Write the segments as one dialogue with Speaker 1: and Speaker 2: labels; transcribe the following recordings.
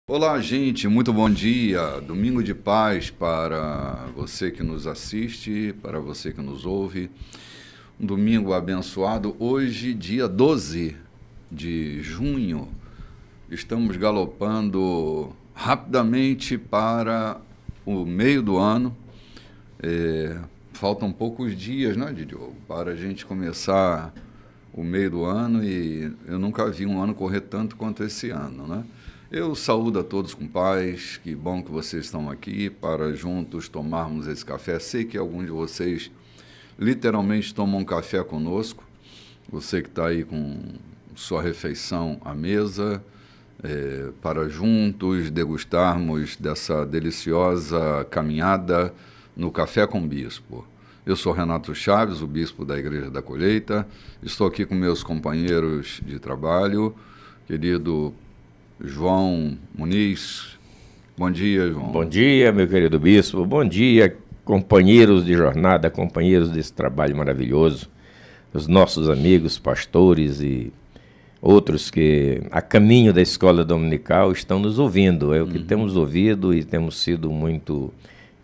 Speaker 1: Olá, gente, muito bom dia. Domingo de paz para você que nos assiste, para você que nos ouve. Um domingo abençoado. Hoje, dia 12 de junho, estamos galopando rapidamente para o meio do ano. Faltam poucos dias, né, Diogo, para a gente começar o meio do ano e eu nunca vi um ano correr tanto quanto esse ano, né? Eu saúdo a todos com paz, que bom que vocês estão aqui para juntos tomarmos esse café. Sei que alguns de vocês literalmente tomam um café conosco, você que está aí com sua refeição à mesa, para juntos degustarmos dessa deliciosa caminhada no Café com o Bispo. Eu sou Renato Chaves, o bispo da Igreja da Colheita. Estou aqui com meus companheiros de trabalho, querido João Muniz. Bom dia, João.
Speaker 2: Bom dia, meu querido bispo. Bom dia, companheiros de jornada, companheiros desse trabalho maravilhoso, os nossos amigos, pastores e outros que, a caminho da escola dominical, estão nos ouvindo. É o que temos ouvido e temos sido muito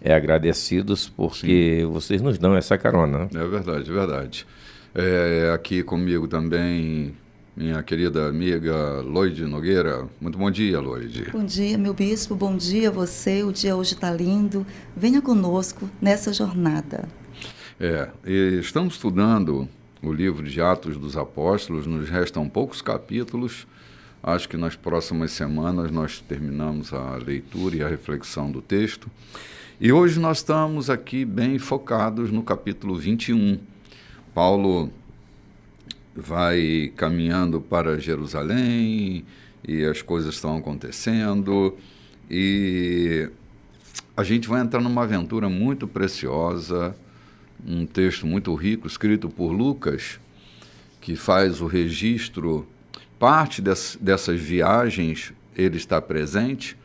Speaker 2: agradecidos porque vocês nos dão essa carona.
Speaker 1: É verdade, é verdade. Aqui comigo também minha querida amiga Loide Nogueira. Muito bom dia, Loide.
Speaker 3: Bom dia, meu bispo. Bom dia a você. O dia hoje está lindo. Venha conosco nessa jornada.
Speaker 1: Estamos estudando o livro de Atos dos Apóstolos. Nos restam poucos capítulos. Acho que nas próximas semanas nós terminamos a leitura e a reflexão do texto. E hoje nós estamos aqui bem focados no capítulo 21. Paulo vai caminhando para Jerusalém e as coisas estão acontecendo e a gente vai entrar numa aventura muito preciosa, um texto muito rico, escrito por Lucas, que faz o registro, parte dessas viagens ele está presente.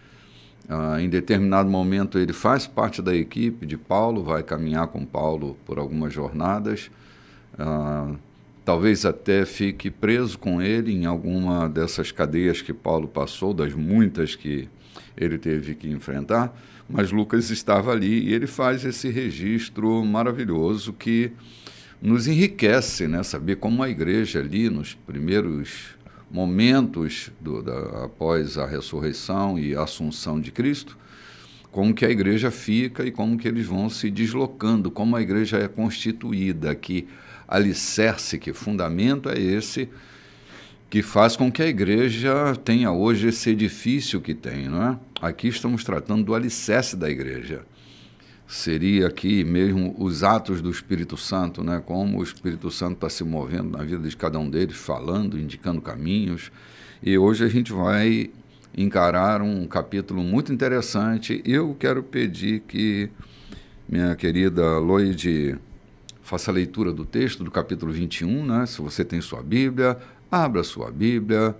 Speaker 1: Em determinado momento ele faz parte da equipe de Paulo, vai caminhar com Paulo por algumas jornadas, talvez até fique preso com ele em alguma dessas cadeias que Paulo passou, das muitas que ele teve que enfrentar, mas Lucas estava ali e ele faz esse registro maravilhoso que nos enriquece, né? Saber como a igreja ali nos primeiros momentos após a ressurreição e a assunção de Cristo, como que a igreja fica e como que eles vão se deslocando, como a igreja é constituída, que alicerce, que fundamento é esse que faz com que a igreja tenha hoje esse edifício que tem, não é? Aqui estamos tratando do alicerce da igreja. Seria aqui mesmo os atos do Espírito Santo, né? Como o Espírito Santo está se movendo na vida de cada um deles, falando, indicando caminhos. E hoje a gente vai encarar um capítulo muito interessante. Eu quero pedir que minha querida Loide faça a leitura do texto do capítulo 21, né? Se você tem sua Bíblia, abra sua Bíblia,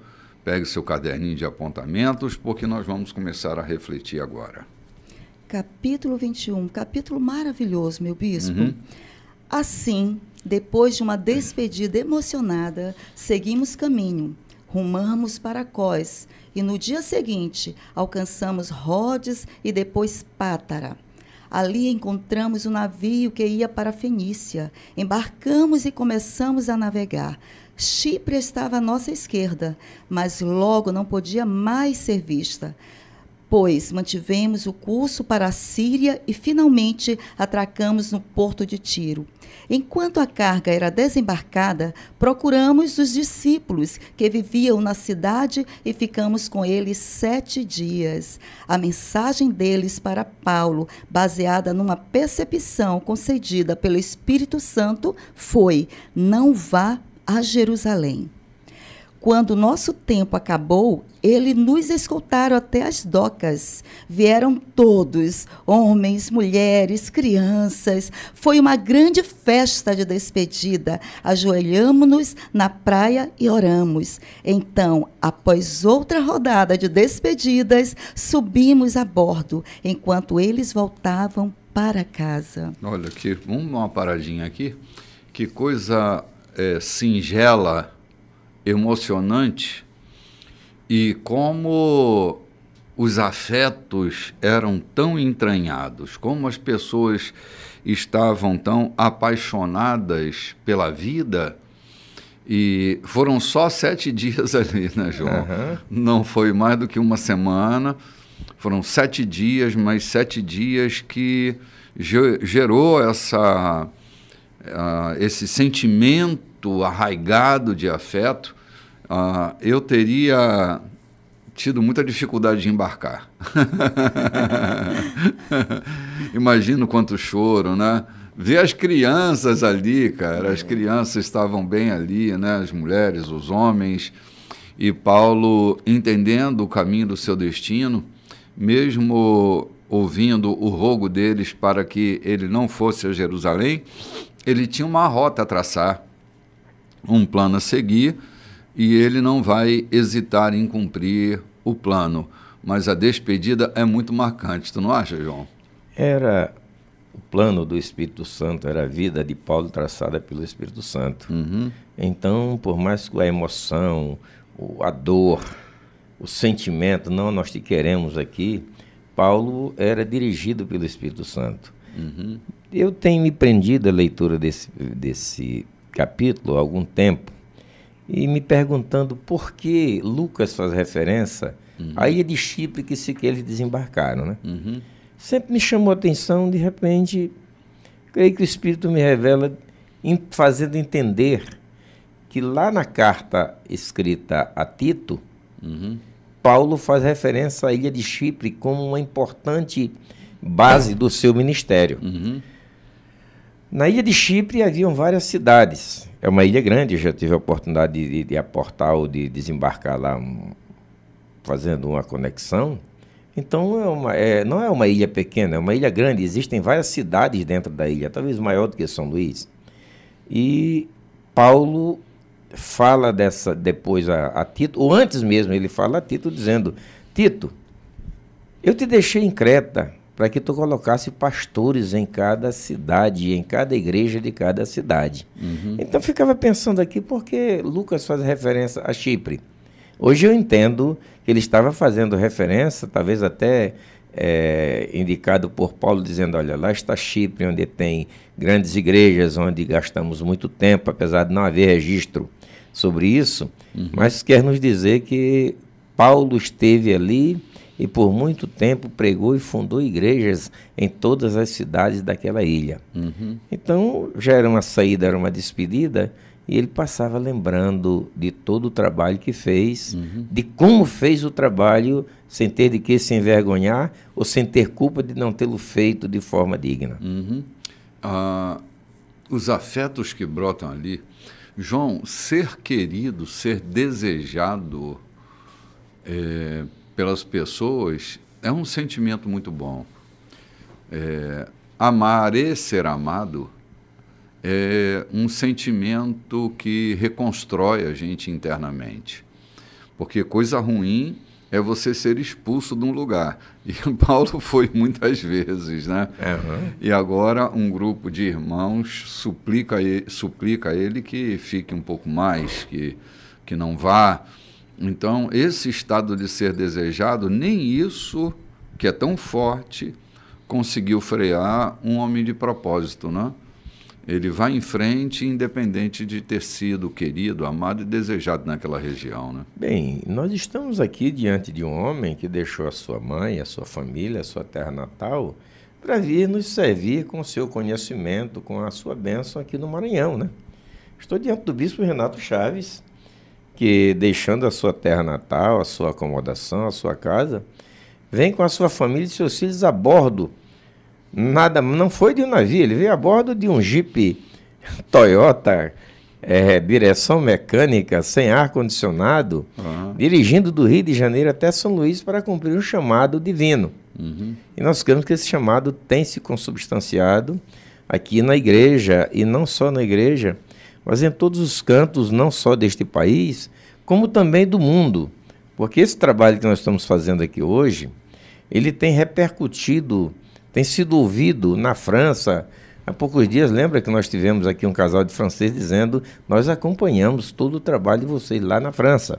Speaker 1: pegue seu caderninho de apontamentos, porque nós vamos começar a refletir agora.
Speaker 3: Capítulo 21, capítulo maravilhoso, meu bispo. Assim, depois de uma despedida emocionada, seguimos caminho, rumamos para Cós, e no dia seguinte alcançamos Rodes e depois Pátara. Ali encontramos um navio que ia para a Fenícia. Embarcamos e começamos a navegar. Chipre estava à nossa esquerda, mas logo não podia mais ser vista, pois mantivemos o curso para a Síria e finalmente atracamos no porto de Tiro. Enquanto a carga era desembarcada, procuramos os discípulos que viviam na cidade e ficamos com eles 7 dias. A mensagem deles para Paulo, baseada numa percepção concedida pelo Espírito Santo, foi: não vá a Jerusalém. Quando o nosso tempo acabou, eles nos escoltaram até as docas. Vieram todos, homens, mulheres, crianças. Foi uma grande festa de despedida. Ajoelhamo-nos na praia e oramos. Então, após outra rodada de despedidas, subimos a bordo, enquanto eles voltavam para casa.
Speaker 1: Olha, vamos dar uma paradinha aqui. Que coisa singela, emocionante, e como os afetos eram tão entranhados, como as pessoas estavam tão apaixonadas pela vida. E foram só 7 dias ali, né, João?
Speaker 2: Uhum.
Speaker 1: Não foi mais do que uma semana. Foram 7 dias, mas 7 dias que gerou esse sentimento arraigado de afeto. Eu teria tido muita dificuldade de embarcar. Imagino quanto choro, né? Ver as crianças ali, cara, as crianças estavam bem ali, né? As mulheres, os homens, e Paulo, entendendo o caminho do seu destino, mesmo ouvindo o rogo deles para que ele não fosse a Jerusalém, ele tinha uma rota a traçar, um plano a seguir, e ele não vai hesitar em cumprir o plano. Mas a despedida é muito marcante, tu não acha, João?
Speaker 2: O plano do Espírito Santo, era a vida de Paulo traçada pelo Espírito Santo.
Speaker 1: Uhum.
Speaker 2: Então, por mais que a emoção, a dor, o sentimento, não, nós te queremos aqui, Paulo era dirigido pelo Espírito Santo.
Speaker 1: Uhum.
Speaker 2: Eu tenho me prendido à leitura desse capítulo há algum tempo e me perguntando por que Lucas faz referência à ilha de Chipre que eles desembarcaram, né?
Speaker 1: Uhum.
Speaker 2: Sempre me chamou a atenção, de repente, creio que o Espírito me revela, fazendo entender que lá na carta escrita a Tito, Paulo faz referência à ilha de Chipre como uma importante base do seu ministério.
Speaker 1: Uhum.
Speaker 2: Na ilha de Chipre haviam várias cidades. É uma ilha grande, eu já tive a oportunidade de aportar ou de desembarcar lá, fazendo uma conexão. Então, não é uma ilha pequena, é uma ilha grande. Existem várias cidades dentro da ilha, talvez maior do que São Luís. E Paulo fala depois a Tito, ou antes mesmo, ele fala a Tito dizendo: Tito, eu te deixei em Creta para que tu colocasse pastores em cada cidade, em cada igreja de cada cidade. Então, ficava pensando aqui, por que Lucas faz referência a Chipre? Hoje eu entendo que ele estava fazendo referência, talvez até indicado por Paulo, dizendo: olha, lá está Chipre, onde tem grandes igrejas, onde gastamos muito tempo, apesar de não haver registro sobre isso, mas quer nos dizer que Paulo esteve ali e por muito tempo pregou e fundou igrejas em todas as cidades daquela ilha. Então, já era uma saída, era uma despedida, e ele passava lembrando de todo o trabalho que fez, de como fez o trabalho, sem ter de que se envergonhar ou sem ter culpa de não tê-lo feito de forma digna.
Speaker 1: Os afetos que brotam ali, João, ser querido, ser desejado pelas pessoas é um sentimento muito bom. Amar e ser amado é um sentimento que reconstrói a gente internamente. Porque coisa ruim é você ser expulso de um lugar. E Paulo foi muitas vezes, né? E agora um grupo de irmãos suplica a ele que fique um pouco mais, que não vá. Então, esse estado de ser desejado, nem isso, que é tão forte, conseguiu frear um homem de propósito, né? Ele vai em frente, independente de ter sido querido, amado e desejado naquela região, né?
Speaker 2: Bem, nós estamos aqui diante de um homem que deixou a sua mãe, a sua família, a sua terra natal, para vir nos servir com o seu conhecimento, com a sua bênção aqui no Maranhão, né? Estou diante do bispo Renato Chaves, que, deixando a sua terra natal, a sua acomodação, a sua casa, vem com a sua família e seus filhos a bordo. Não foi de um navio, ele veio a bordo de um Jeep Toyota, direção mecânica, sem ar-condicionado, dirigindo do Rio de Janeiro até São Luís para cumprir um chamado divino. E nós queremos que esse chamado tenha se consubstanciado aqui na igreja, e não só na igreja, mas em todos os cantos, não só deste país, como também do mundo. Porque esse trabalho que nós estamos fazendo aqui hoje, ele tem repercutido, tem sido ouvido na França. Há poucos dias, lembra que nós tivemos aqui um casal de franceses dizendo: nós acompanhamos todo o trabalho de vocês lá na França.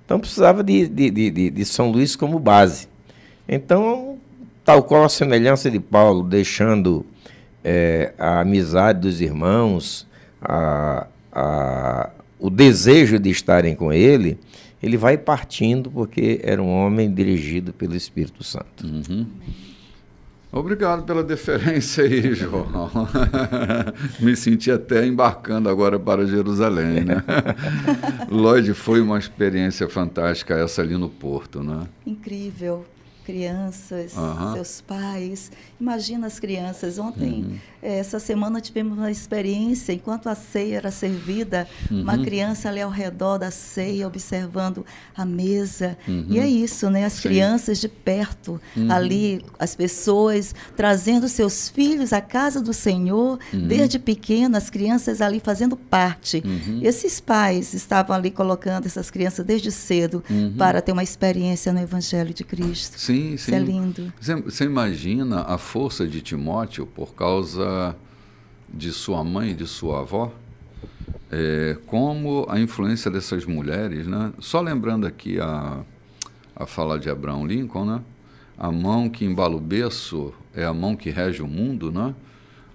Speaker 2: Então precisava de São Luís como base. Então, tal qual a semelhança de Paulo, deixando a amizade dos irmãos, o desejo de estarem com ele, ele vai partindo porque era um homem dirigido pelo Espírito Santo.
Speaker 1: Uhum. Obrigado pela deferência aí, João. Me senti até embarcando agora para Jerusalém, né? Lloyd, foi uma experiência fantástica essa ali no Porto, né?
Speaker 3: Incrível. Crianças, seus pais. Imagina as crianças. Ontem, essa semana, tivemos uma experiência, enquanto a ceia era servida, uma criança ali ao redor da ceia, observando a mesa. E é isso, né? As crianças de perto, ali, as pessoas trazendo seus filhos à casa do Senhor, desde pequeno, as crianças ali fazendo parte. Esses pais estavam ali colocando essas crianças desde cedo para ter uma experiência no Evangelho de Cristo.
Speaker 1: Sim.
Speaker 3: Isso é lindo.
Speaker 1: Você imagina a força de Timóteo por causa de sua mãe e de sua avó? Como a influência dessas mulheres, né? Só lembrando aqui a fala de Abraham Lincoln, né? A mão que embala o berço é a mão que rege o mundo, né?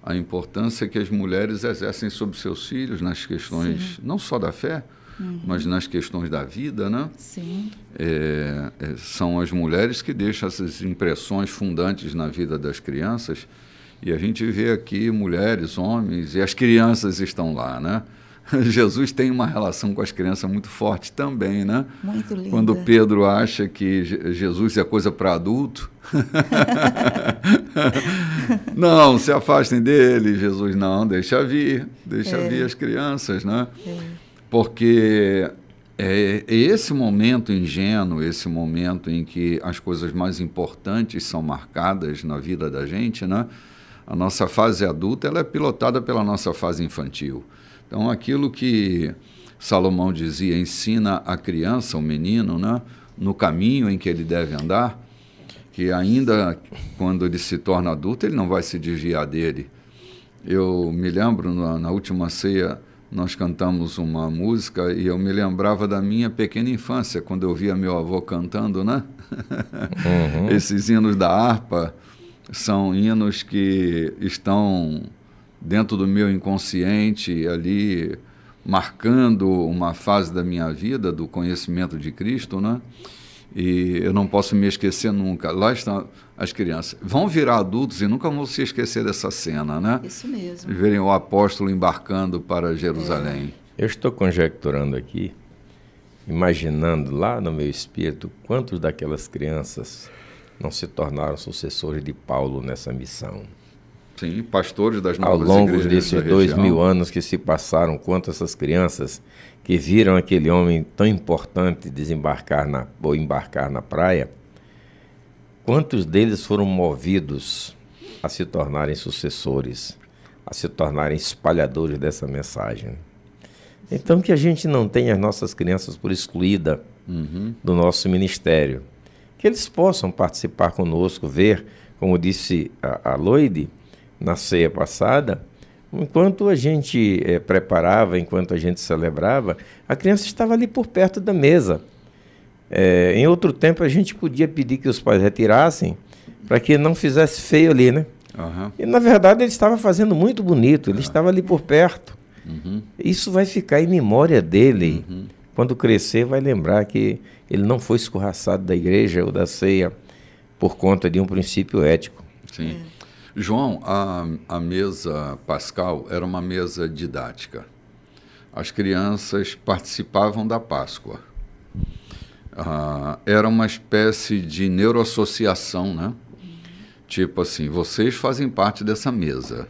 Speaker 1: A importância que as mulheres exercem sobre seus filhos nas questões, não só da fé, mas nas questões da vida, né?
Speaker 3: Sim.
Speaker 1: São as mulheres que deixam essas impressões fundantes na vida das crianças, e a gente vê aqui mulheres, homens, e as crianças estão lá, né? Jesus tem uma relação com as crianças muito forte também, né?
Speaker 3: Muito linda.
Speaker 1: Quando Pedro acha que Jesus é coisa para adulto, não, se afastem dele, Jesus, não, deixa vir as crianças, né? Porque é esse momento ingênuo, esse momento em que as coisas mais importantes são marcadas na vida da gente, né? A nossa fase adulta, ela é pilotada pela nossa fase infantil. Então, aquilo que Salomão dizia, ensina a criança, o menino, né? No caminho em que ele deve andar, que ainda quando ele se torna adulto, ele não vai se desviar dele. Eu me lembro, na última ceia, nós cantamos uma música e eu me lembrava da minha pequena infância, quando eu via meu avô cantando, né? Esses hinos da harpa são hinos que estão dentro do meu inconsciente, ali, marcando uma fase da minha vida, do conhecimento de Cristo, né? E eu não posso me esquecer nunca. Lá estão as crianças. Vão virar adultos e nunca vão se esquecer dessa cena, né?
Speaker 3: Isso mesmo.
Speaker 1: Verem o apóstolo embarcando para Jerusalém.
Speaker 2: Eu estou conjecturando aqui, imaginando lá no meu espírito, quantos daquelas crianças não se tornaram sucessores de Paulo nessa missão.
Speaker 1: Sim, pastores das
Speaker 2: ao
Speaker 1: novas
Speaker 2: longo
Speaker 1: igrejas
Speaker 2: desses
Speaker 1: da
Speaker 2: 2000 anos que se passaram, quanto essas crianças que viram aquele homem tão importante embarcar na praia, quantos deles foram movidos a se tornarem sucessores, a se tornarem espalhadores dessa mensagem. Então, que a gente não tenha as nossas crianças por excluída do nosso ministério, que eles possam participar conosco, ver, como disse a Lloyd, na ceia passada, enquanto a gente preparava, enquanto a gente celebrava, a criança estava ali por perto da mesa. Em outro tempo, a gente podia pedir que os pais retirassem para que não fizesse feio ali, né? E, na verdade, ele estava fazendo muito bonito, ele estava ali por perto. Isso vai ficar em memória dele. Quando crescer, vai lembrar que ele não foi escorraçado da igreja ou da ceia por conta de um princípio ético.
Speaker 1: Sim. João, a mesa pascal era uma mesa didática. As crianças participavam da Páscoa. Era uma espécie de neuroassociação, né? Tipo assim, vocês fazem parte dessa mesa.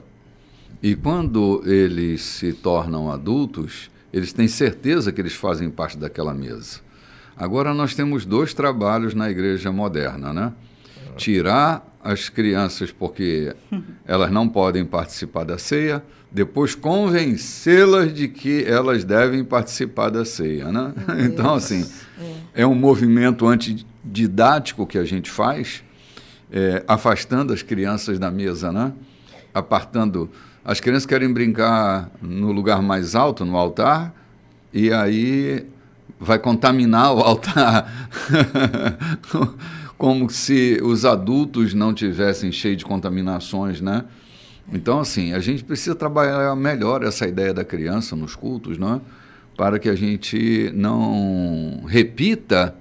Speaker 1: E quando eles se tornam adultos, eles têm certeza que eles fazem parte daquela mesa. Agora nós temos 2 trabalhos na igreja moderna, né? Tirar as crianças porque elas não podem participar da ceia, depois convencê-las de que elas devem participar da ceia, né? Então, assim, é um movimento antididático que a gente faz, afastando as crianças da mesa, né? Apartando. As crianças querem brincar no lugar mais alto, no altar, e aí vai contaminar o altar, como se os adultos não tivessem cheio de contaminações, né? Então, assim, a gente precisa trabalhar melhor essa ideia da criança nos cultos, né? Para que a gente não repita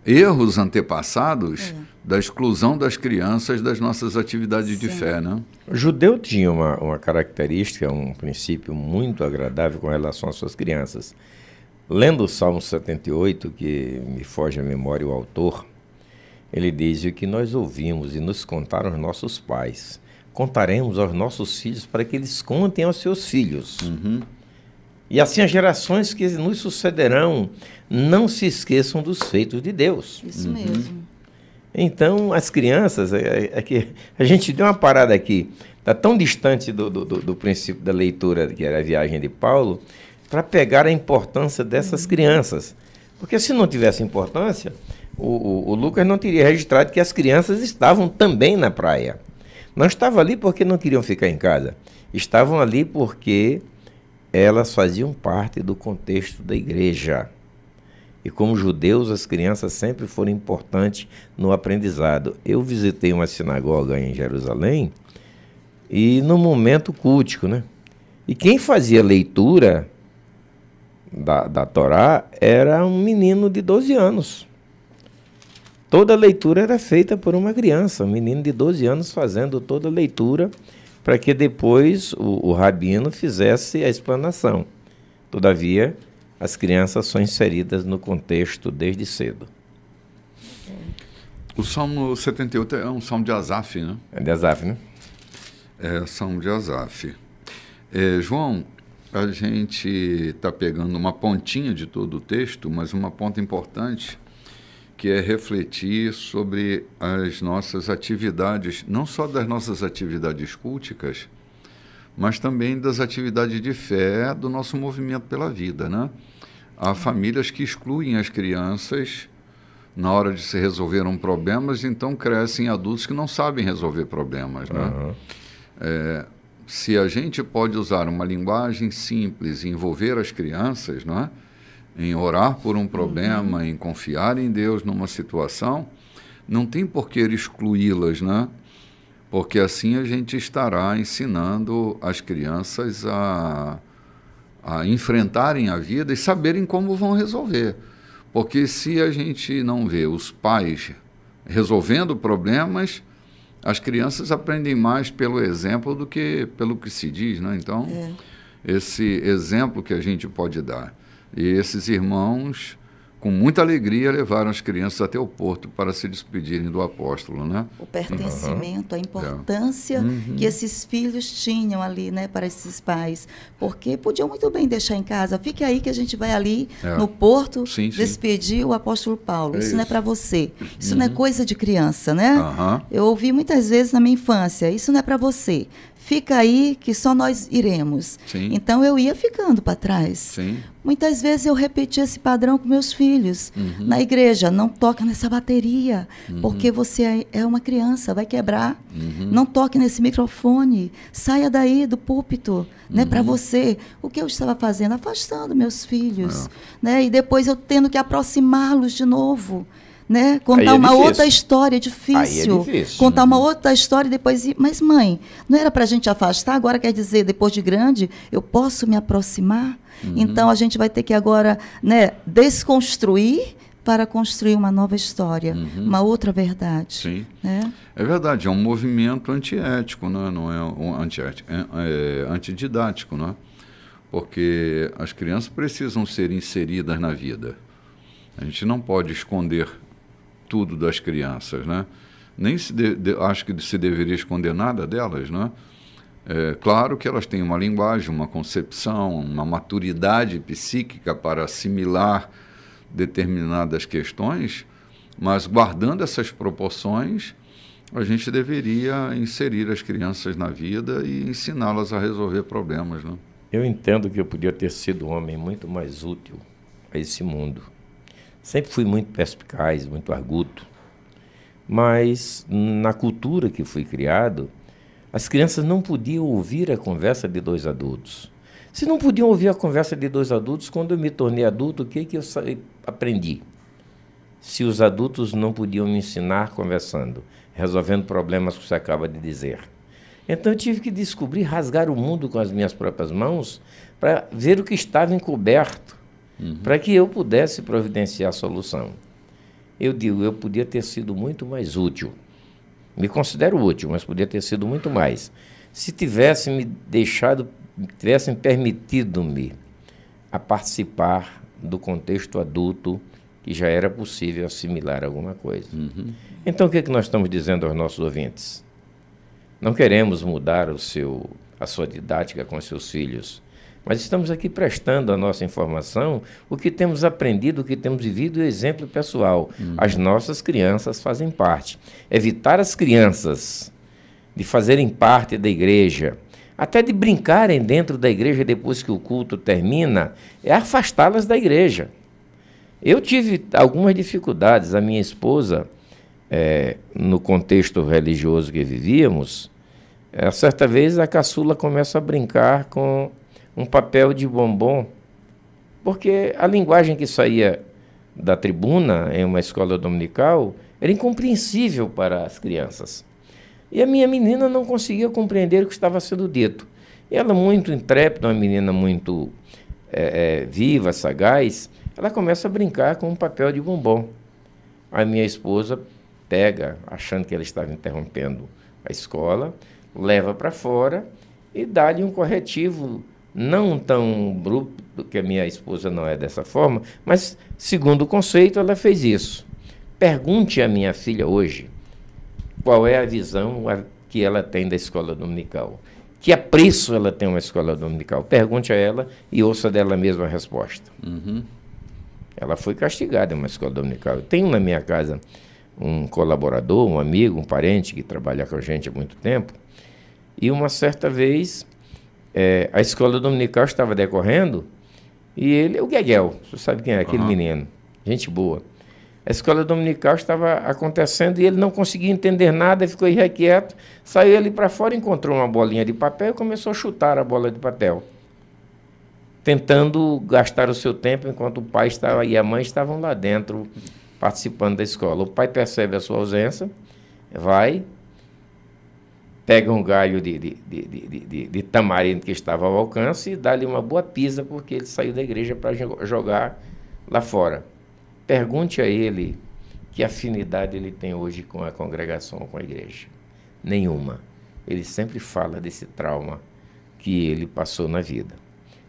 Speaker 1: erros antepassados da exclusão das crianças das nossas atividades de fé, né?
Speaker 2: O judeu tinha uma característica, um princípio muito agradável com relação às suas crianças. Lendo o Salmo 78, que me foge à memória o autor, ele diz: o que nós ouvimos e nos contaram os nossos pais, contaremos aos nossos filhos para que eles contem aos seus filhos. E assim as gerações que nos sucederão não se esqueçam dos feitos de Deus.
Speaker 3: Isso mesmo.
Speaker 2: Então, as crianças, que a gente deu uma parada aqui, está tão distante do princípio da leitura, que era a viagem de Paulo, para pegar a importância dessas crianças. Porque se não tivesse importância, o Lucas não teria registrado que as crianças estavam também na praia. Não estavam ali porque não queriam ficar em casa. Estavam ali porque elas faziam parte do contexto da igreja. E como judeus, as crianças sempre foram importantes no aprendizado. Eu visitei uma sinagoga em Jerusalém e no momento cultico, né? E quem fazia leitura da Torá era um menino de 12 anos. Toda a leitura era feita por uma criança, um menino de 12 anos fazendo toda a leitura para que depois o rabino fizesse a explanação. Todavia, as crianças são inseridas no contexto desde cedo.
Speaker 1: O Salmo 78 é um salmo de Asaf, né?
Speaker 2: É de Asaf, né?
Speaker 1: É, salmo de Asaf. João, a gente está pegando uma pontinha de todo o texto, mas uma ponta importante, que é refletir sobre as nossas atividades, não só das nossas atividades culticas, mas também das atividades de fé do nosso movimento pela vida, né? Há famílias que excluem as crianças na hora de se resolver problemas, então crescem adultos que não sabem resolver problemas, né? Se a gente pode usar uma linguagem simples e envolver as crianças, não é? Em orar por um problema, em confiar em Deus numa situação, não tem por que excluí-las, né? Porque assim a gente estará ensinando as crianças a enfrentarem a vida e saberem como vão resolver. Porque se a gente não vê os pais resolvendo problemas, as crianças aprendem mais pelo exemplo do que pelo que se diz, né? Então, esse exemplo que a gente pode dar. E esses irmãos, com muita alegria, levaram as crianças até o porto para se despedirem do apóstolo, né?
Speaker 3: O pertencimento, a importância que esses filhos tinham ali, né, para esses pais. Porque podiam muito bem deixar em casa. Fique aí que a gente vai ali no porto despedir o apóstolo Paulo. Isso não é para você. Isso não é coisa de criança, né? Eu ouvi muitas vezes na minha infância, isso não é para você. Fica aí que só nós iremos. Então eu ia ficando para trás. Muitas vezes eu repetia esse padrão com meus filhos. Na igreja, não toca nessa bateria, porque você é uma criança, vai quebrar. Não toque nesse microfone, saia daí do púlpito, né, para você. O que eu estava fazendo? Afastando meus filhos. Né, e depois eu tendo que aproximá-los de novo. Né? Contar uma outra história, é difícil. Contar uma outra história e depois... Mas, mãe, não era para a gente afastar? Agora quer dizer, depois de grande, eu posso me aproximar? Então, a gente vai ter que agora, né, desconstruir para construir uma nova história, uma outra verdade. Né?
Speaker 1: É verdade, é um movimento antiético, né? Não é um antiético, é antididático, né? Porque as crianças precisam ser inseridas na vida. A gente não pode esconder tudo das crianças, né? Nem acho que se deveria esconder nada delas, né? É claro que elas têm uma linguagem, uma concepção, uma maturidade psíquica para assimilar determinadas questões, mas guardando essas proporções, a gente deveria inserir as crianças na vida e ensiná-las a resolver problemas, né?
Speaker 2: Eu entendo que eu podia ter sido um homem muito mais útil a esse mundo. Sempre fui muito perspicaz, muito arguto, mas na cultura que fui criado, as crianças não podiam ouvir a conversa de dois adultos. Se não podiam ouvir a conversa de dois adultos, quando eu me tornei adulto, o que eu aprendi? Se os adultos não podiam me ensinar conversando, resolvendo problemas que você acaba de dizer. Então eu tive que descobrir, rasgar o mundo com as minhas próprias mãos, para ver o que estava encoberto, para que eu pudesse providenciar a solução. Eu digo, eu podia ter sido muito mais útil. Me considero útil, mas podia ter sido muito mais. Se tivessem me deixado, tivessem permitido-me a participar do contexto adulto, que já era possível assimilar alguma coisa. Então, o que nós estamos dizendo aos nossos ouvintes? Não queremos mudar a sua didática com seus filhos, mas estamos aqui prestando a nossa informação, o que temos aprendido, o que temos vivido, e o exemplo pessoal. As nossas crianças fazem parte. Evitar as crianças de fazerem parte da igreja, até de brincarem dentro da igreja depois que o culto termina, é afastá-las da igreja. Eu tive algumas dificuldades. A minha esposa, no contexto religioso que vivíamos, certa vez a caçula começa a brincar com um papel de bombom, porque a linguagem que saía da tribuna em uma escola dominical era incompreensível para as crianças. E a minha menina não conseguia compreender o que estava sendo dito. E ela, muito intrépida, uma menina muito viva, sagaz, ela começa a brincar com um papel de bombom. A minha esposa pega, achando que ela estava interrompendo a escola, leva para fora e dá-lhe um corretivo, não tão bruto, que a minha esposa não é dessa forma, mas, segundo o conceito, ela fez isso. Pergunte à minha filha hoje qual é a visão que ela tem da escola dominical. Que apreço ela tem uma escola dominical. Pergunte a ela e ouça dela mesma a resposta. Ela foi castigada em uma escola dominical. Eu tenho na minha casa um colaborador, um amigo, um parente que trabalha com a gente há muito tempo, e uma certa vez a escola dominical estava decorrendo e ele, o Gueguel, você sabe quem é, aquele menino, gente boa. A escola dominical estava acontecendo e ele não conseguia entender nada, ficou irrequieto, saiu ali para fora, encontrou uma bolinha de papel e começou a chutar a bola de papel, tentando gastar o seu tempo enquanto o pai e a mãe estavam lá dentro participando da escola. O pai percebe a sua ausência, vai, pega um galho de tamarindo que estava ao alcance e dá-lhe uma boa pisa, porque ele saiu da igreja para jogar lá fora. Pergunte a ele que afinidade ele tem hoje com a congregação, com a igreja. Nenhuma. Ele sempre fala desse trauma que ele passou na vida.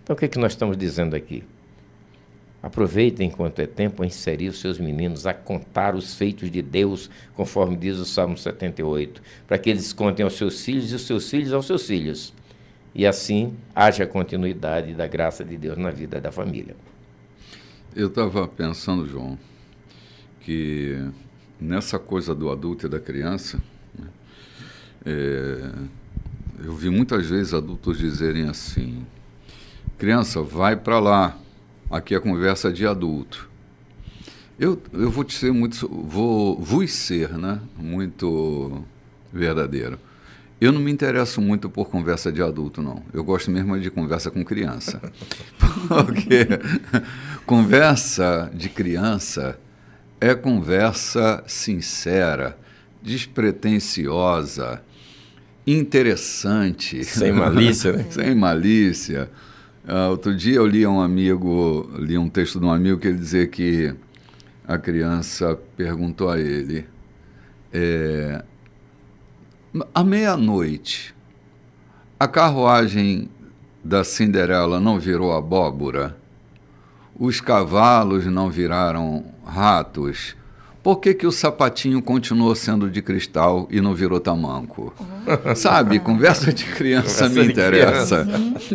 Speaker 2: Então, o que nós estamos dizendo aqui? Aproveitem enquanto é tempo a inserir os seus meninos a contar os feitos de Deus, conforme diz o Salmo 78, para que eles contem aos seus filhos e os seus filhos aos seus filhos. E assim haja continuidade da graça de Deus na vida da família.
Speaker 1: Eu estava pensando, João, que nessa coisa do adulto e da criança, eu vi muitas vezes adultos dizerem assim: criança, vai para lá, aqui é conversa de adulto. Eu vou te ser vos ser, né, muito verdadeiro. Eu não me interesso muito por conversa de adulto, não. Eu gosto mesmo de conversa com criança. Porque conversa de criança é conversa sincera, despretensiosa, interessante.
Speaker 2: Sem malícia, né?
Speaker 1: Sem malícia. Outro dia eu li um texto de um amigo que ele dizia que a criança perguntou a ele, à meia-noite, a carruagem da Cinderela não virou abóbora? Os cavalos não viraram ratos? Por que o sapatinho continuou sendo de cristal e não virou tamanco? Sabe, conversa de criança me interessa.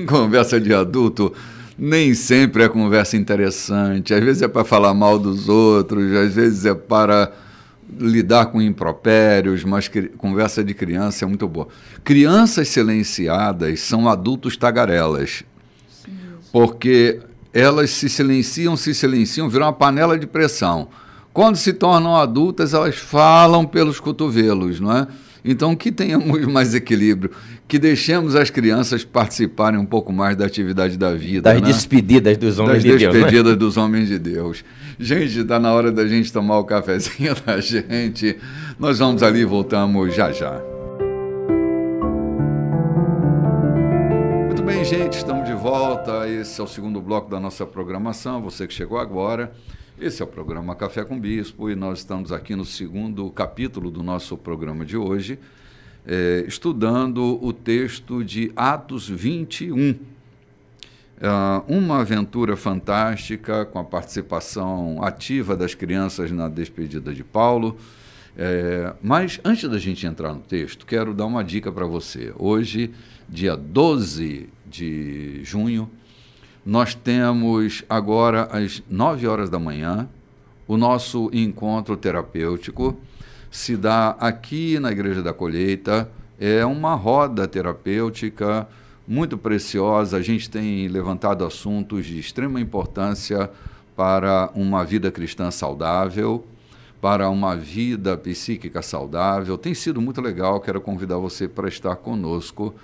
Speaker 1: Conversa de adulto nem sempre é conversa interessante. Às vezes é para falar mal dos outros, às vezes é para lidar com impropérios, mas conversa de criança é muito boa. Crianças silenciadas são adultos tagarelas, porque elas se silenciam, viram uma panela de pressão. Quando se tornam adultas, elas falam pelos cotovelos, não é? Então, que tenhamos mais equilíbrio, que deixemos as crianças participarem um pouco mais da atividade da vida.
Speaker 2: Das despedidas dos homens de Deus.
Speaker 1: Das despedidas dos homens de Deus. Gente, está na hora da gente tomar o cafezinho da gente. Nós vamos ali e voltamos já já. Muito bem, gente, estamos de volta. Esse é o segundo bloco da nossa programação. Você que chegou agora. Esse é o programa Café com Bispo e nós estamos aqui no segundo capítulo do nosso programa de hoje, estudando o texto de Atos 21. Uma aventura fantástica com a participação ativa das crianças na despedida de Paulo. Mas antes da gente entrar no texto, quero dar uma dica para você. Hoje, dia 12 de junho, nós temos agora às 9 horas da manhã o nosso encontro terapêutico. Se dá aqui na Igreja da Colheita, é uma roda terapêutica muito preciosa. A gente tem levantado assuntos de extrema importância para uma vida cristã saudável, para uma vida psíquica saudável. Tem sido muito legal, quero convidar você para estar conosco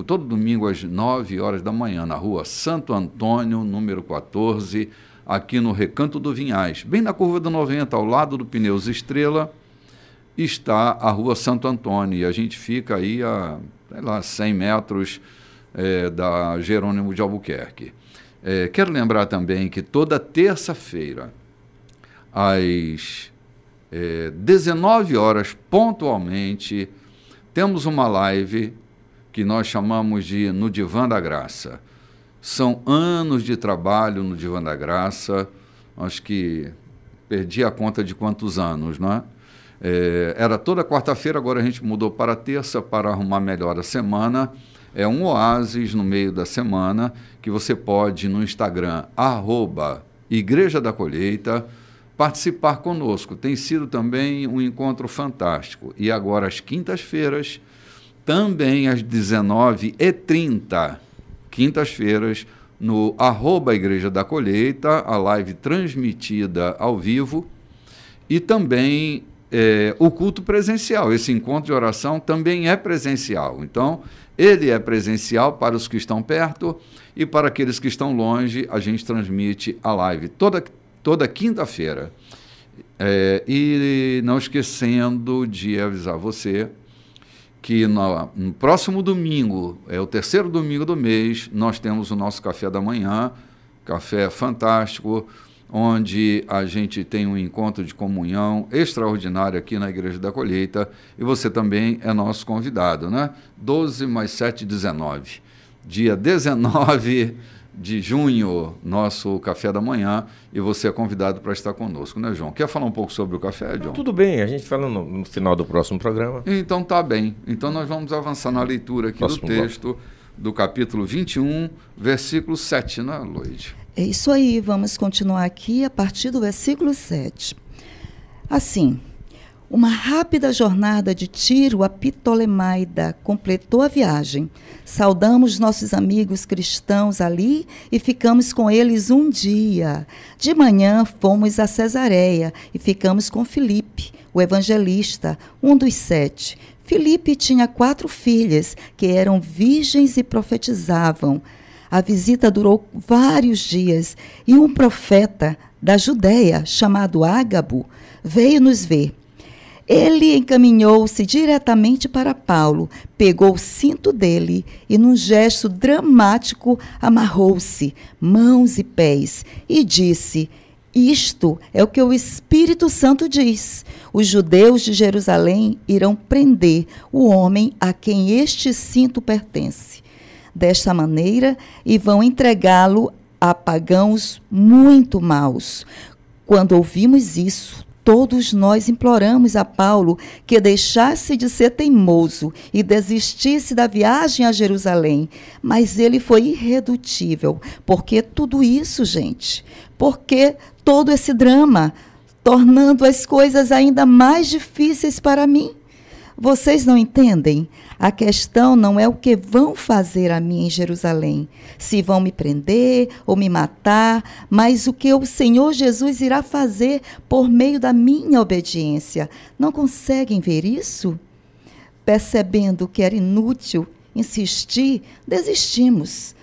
Speaker 1: todo domingo às 9 horas da manhã, na rua Santo Antônio, número 14, aqui no Recanto do Vinhais, bem na curva do 90, ao lado do Pneus Estrela, está a rua Santo Antônio, e a gente fica aí a, 100 metros da Jerônimo de Albuquerque. Quero lembrar também que toda terça-feira, às 19 horas, pontualmente, temos uma live que nós chamamos de No Divã da Graça. São anos de trabalho no Divã da Graça, acho que perdi a conta de quantos anos, não é? Era toda quarta-feira, agora a gente mudou para terça para arrumar melhor a semana. É um oásis no meio da semana que você pode, no Instagram, @Igreja da Colheita, participar conosco. Tem sido também um encontro fantástico. E agora, às quintas-feiras, também às 19h30, quintas-feiras, no @Igreja da Colheita, a live transmitida ao vivo, e também o culto presencial. Esse encontro de oração também é presencial. Então, ele é presencial para os que estão perto e para aqueles que estão longe, a gente transmite a live toda quinta-feira. E não esquecendo de avisar você que no próximo domingo, é o terceiro domingo do mês, nós temos o nosso café da manhã, café fantástico, onde a gente tem um encontro de comunhão extraordinário aqui na Igreja da Colheita, e você também é nosso convidado, né? 12 mais 7, 19. Dia 19 de junho, nosso café da manhã, e você é convidado para estar conosco, né, João? Quer falar um pouco sobre o café, João?
Speaker 2: Tudo bem, a gente fala no final do próximo programa.
Speaker 1: Então tá bem. Então nós vamos avançar na leitura aqui do texto do capítulo 21, versículo 7, né, Loide?
Speaker 3: É isso aí, vamos continuar aqui a partir do versículo 7. Assim, uma rápida jornada de Tiro a Ptolemaida completou a viagem. Saudamos nossos amigos cristãos ali e ficamos com eles um dia. De manhã fomos a Cesareia e ficamos com Filipe, o evangelista, um dos 7. Filipe tinha 4 filhas que eram virgens e profetizavam. A visita durou vários dias e um profeta da Judéia, chamado Ágabo, veio nos ver. Ele encaminhou-se diretamente para Paulo, pegou o cinto dele e, num gesto dramático, amarrou-se, mãos e pés, e disse: "Isto é o que o Espírito Santo diz. Os judeus de Jerusalém irão prender o homem a quem este cinto pertence. Desta maneira, e vão entregá-lo a pagãos muito maus." Quando ouvimos isso, todos nós imploramos a Paulo que deixasse de ser teimoso e desistisse da viagem a Jerusalém. Mas ele foi irredutível. Por que tudo isso, gente? Por que todo esse drama, tornando as coisas ainda mais difíceis para mim? Vocês não entendem? A questão não é o que vão fazer a mim em Jerusalém, se vão me prender ou me matar, mas o que o Senhor Jesus irá fazer por meio da minha obediência. Não conseguem ver isso? percebendo que era inútil insistir, desistimos.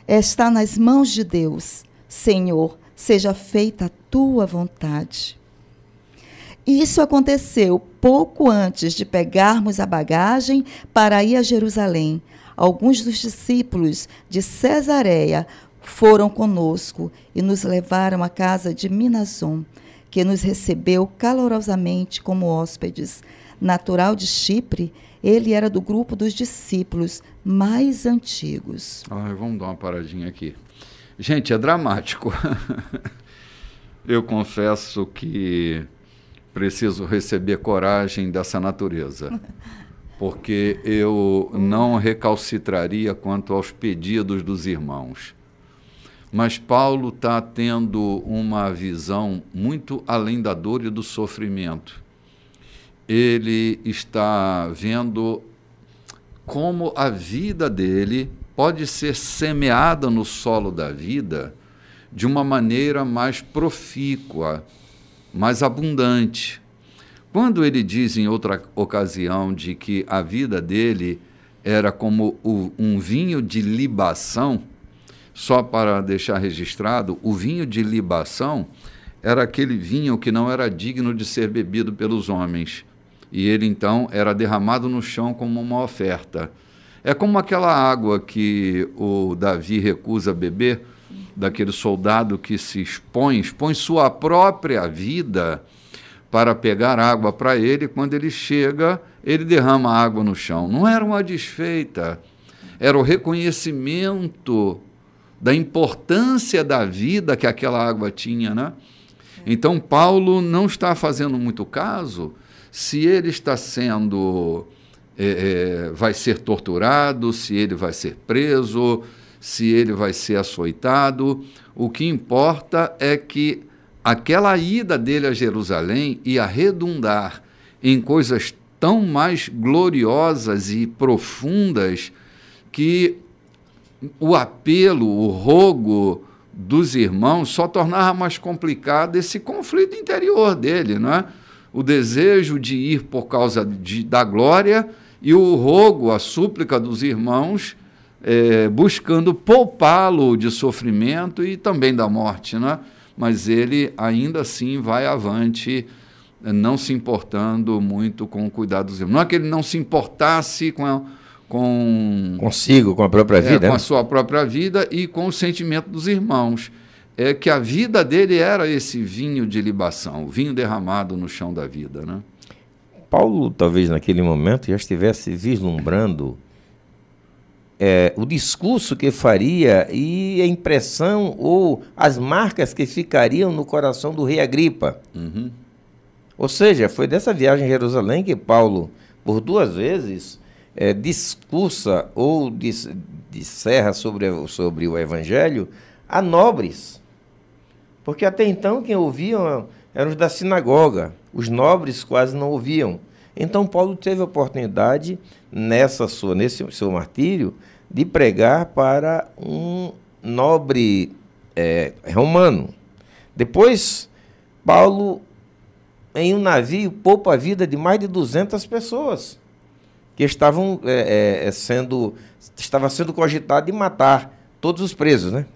Speaker 3: Está nas mãos de Deus. Senhor, seja feita a tua vontade. Isso aconteceu pouco antes de pegarmos a bagagem para ir a Jerusalém. Alguns dos discípulos de Cesareia foram conosco e nos levaram à casa de Minason, que nos recebeu calorosamente como hóspedes. Natural de Chipre, ele era do grupo dos discípulos mais antigos.
Speaker 1: Vamos dar uma paradinha aqui. Gente, é dramático. Eu confesso que preciso receber coragem dessa natureza, porque eu não recalcitraria quanto aos pedidos dos irmãos. Mas Paulo está tendo uma visão muito além da dor e do sofrimento. Ele está vendo como a vida dele pode ser semeada no solo da vida de uma maneira mais profícua, mais abundante. Quando ele diz em outra ocasião de que a vida dele era como um vinho de libação, só para deixar registrado, o vinho de libação era aquele vinho que não era digno de ser bebido pelos homens. E ele, então, era derramado no chão como uma oferta. É como aquela água que o Davi recusa beber, daquele soldado que se expõe sua própria vida para pegar água para ele. Quando ele chega, ele derrama água no chão. Não era uma desfeita, era o reconhecimento da importância da vida que aquela água tinha, né? Então, Paulo não está fazendo muito caso se ele está sendo, vai ser torturado, se ele vai ser preso, se ele vai ser açoitado. O que importa é que aquela ida dele a Jerusalém ia redundar em coisas tão mais gloriosas e profundas que o apelo, o rogo dos irmãos só tornava mais complicado esse conflito interior dele, não é? O desejo de ir por causa da glória e o rogo, a súplica dos irmãos, buscando poupá-lo de sofrimento e também da morte, não é? Mas ele ainda assim vai avante, não se importando muito com o cuidado dos irmãos. Não é que ele não se importasse
Speaker 2: consigo, com a própria vida,
Speaker 1: com a sua própria vida e com o sentimento dos irmãos. É que a vida dele era esse vinho de libação, o vinho derramado no chão da vida, né?
Speaker 2: Paulo, talvez naquele momento, já estivesse vislumbrando o discurso que faria e a impressão ou as marcas que ficariam no coração do rei Agripa.
Speaker 1: Uhum.
Speaker 2: Ou seja, foi dessa viagem a Jerusalém que Paulo, por 2 vezes, discursa ou disserra sobre o Evangelho a nobres. Porque até então quem ouviam eram os da sinagoga, os nobres quase não ouviam. Então Paulo teve a oportunidade, nesse seu martírio, de pregar para um nobre romano. Depois, Paulo, em um navio, poupa a vida de mais de 200 pessoas que estava sendo cogitado de matar todos os presos, né?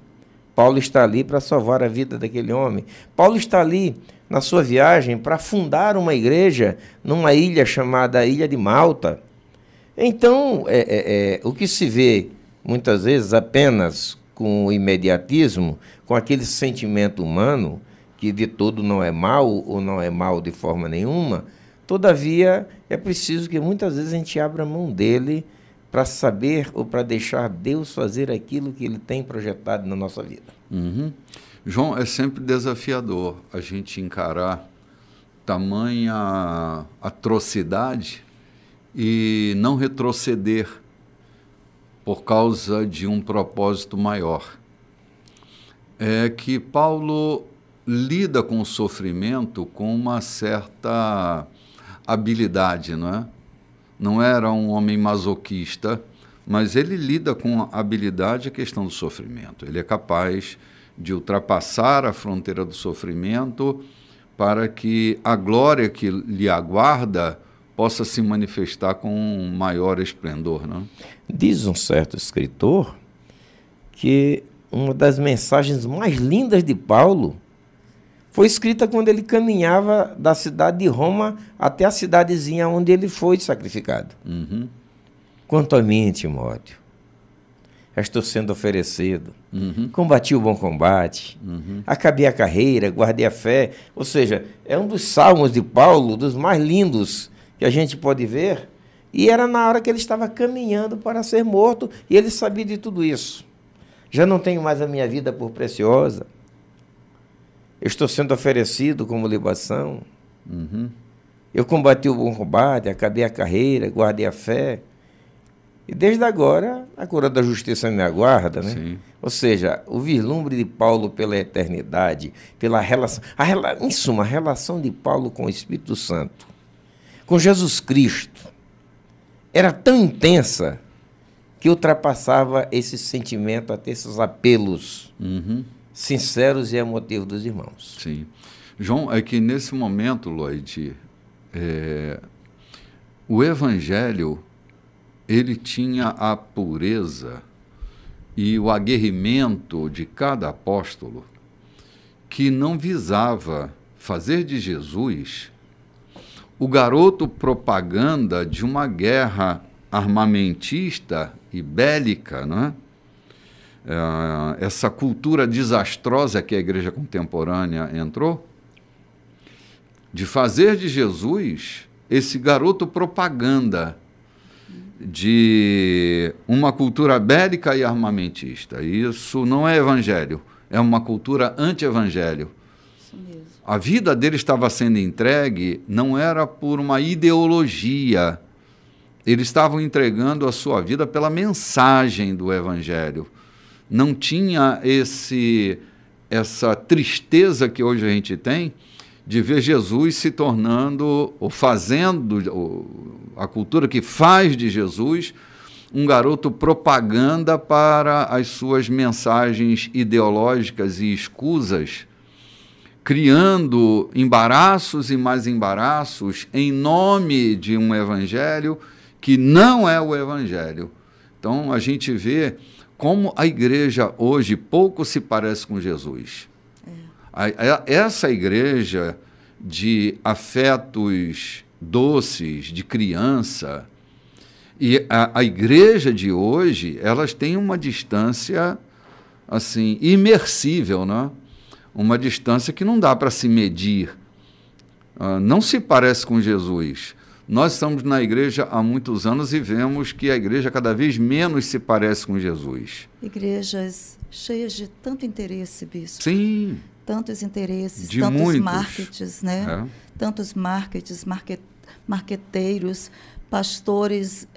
Speaker 2: Paulo está ali para salvar a vida daquele homem. Paulo está ali na sua viagem para fundar uma igreja numa ilha chamada Ilha de Malta. Então, o que se vê muitas vezes apenas com o imediatismo, com aquele sentimento humano, que de todo não é mal ou não é mal de forma nenhuma, todavia é preciso que muitas vezes a gente abra mão dele para saber ou para deixar Deus fazer aquilo que Ele tem projetado na nossa vida.
Speaker 1: Uhum. João, é sempre desafiador a gente encarar tamanha atrocidade e não retroceder por causa de um propósito maior. É que Paulo lida com o sofrimento com uma certa habilidade, não é? Não era um homem masoquista, mas ele lida com habilidade a questão do sofrimento. Ele é capaz de ultrapassar a fronteira do sofrimento para que a glória que lhe aguarda possa se manifestar com um maior esplendor, não?
Speaker 2: Diz um certo escritor que uma das mensagens mais lindas de Paulo foi escrita quando ele caminhava da cidade de Roma até a cidadezinha onde ele foi sacrificado.
Speaker 1: Uhum.
Speaker 2: Quanto a mim, Timóteo, estou sendo oferecido, combati o bom combate, acabei a carreira, guardei a fé. Ou seja, é um dos salmos de Paulo, dos mais lindos que a gente pode ver, e era na hora que ele estava caminhando para ser morto, e ele sabia de tudo isso. Já não tenho mais a minha vida por preciosa, eu estou sendo oferecido como libação, eu combati o bom combate, acabei a carreira, guardei a fé, e desde agora a coroa da justiça me aguarda, né?
Speaker 1: Sim.
Speaker 2: Ou seja, o vislumbre de Paulo pela eternidade, pela relação, em suma, a relação de Paulo com o Espírito Santo, com Jesus Cristo, era tão intensa que ultrapassava esse sentimento, até esses apelos sinceros e emotivos dos irmãos.
Speaker 1: Sim. João, é que nesse momento, Lloyd, o Evangelho, ele tinha a pureza e o aguerrimento de cada apóstolo, que não visava fazer de Jesus o garoto propaganda de uma guerra armamentista e bélica, não é? Essa cultura desastrosa que a igreja contemporânea entrou, de fazer de Jesus esse garoto propaganda de uma cultura bélica e armamentista. Isso não é evangelho, é uma cultura anti-evangelho.
Speaker 3: Isso mesmo.
Speaker 1: A vida dele estava sendo entregue, não era por uma ideologia, eles estavam entregando a sua vida pela mensagem do evangelho. Não tinha essa tristeza que hoje a gente tem de ver Jesus se tornando, ou fazendo, a cultura que faz de Jesus um garoto propaganda para as suas mensagens ideológicas e escusas, criando embaraços e mais embaraços em nome de um evangelho que não é o evangelho. Então, a gente vê como a igreja hoje pouco se parece com Jesus. Essa igreja de afetos doces, de criança, e a igreja de hoje, elas têm uma distância assim, imersível, né? Uma distância que não dá para se medir. Não se parece com Jesus. Nós estamos na igreja há muitos anos e vemos que a igreja cada vez menos se parece com Jesus.
Speaker 3: Igrejas cheias de tanto interesse, bispo.
Speaker 1: Sim.
Speaker 3: Tantos interesses,
Speaker 1: de
Speaker 3: tantos
Speaker 1: muitos.
Speaker 3: marketings, né? Tantos marqueteiros, pastores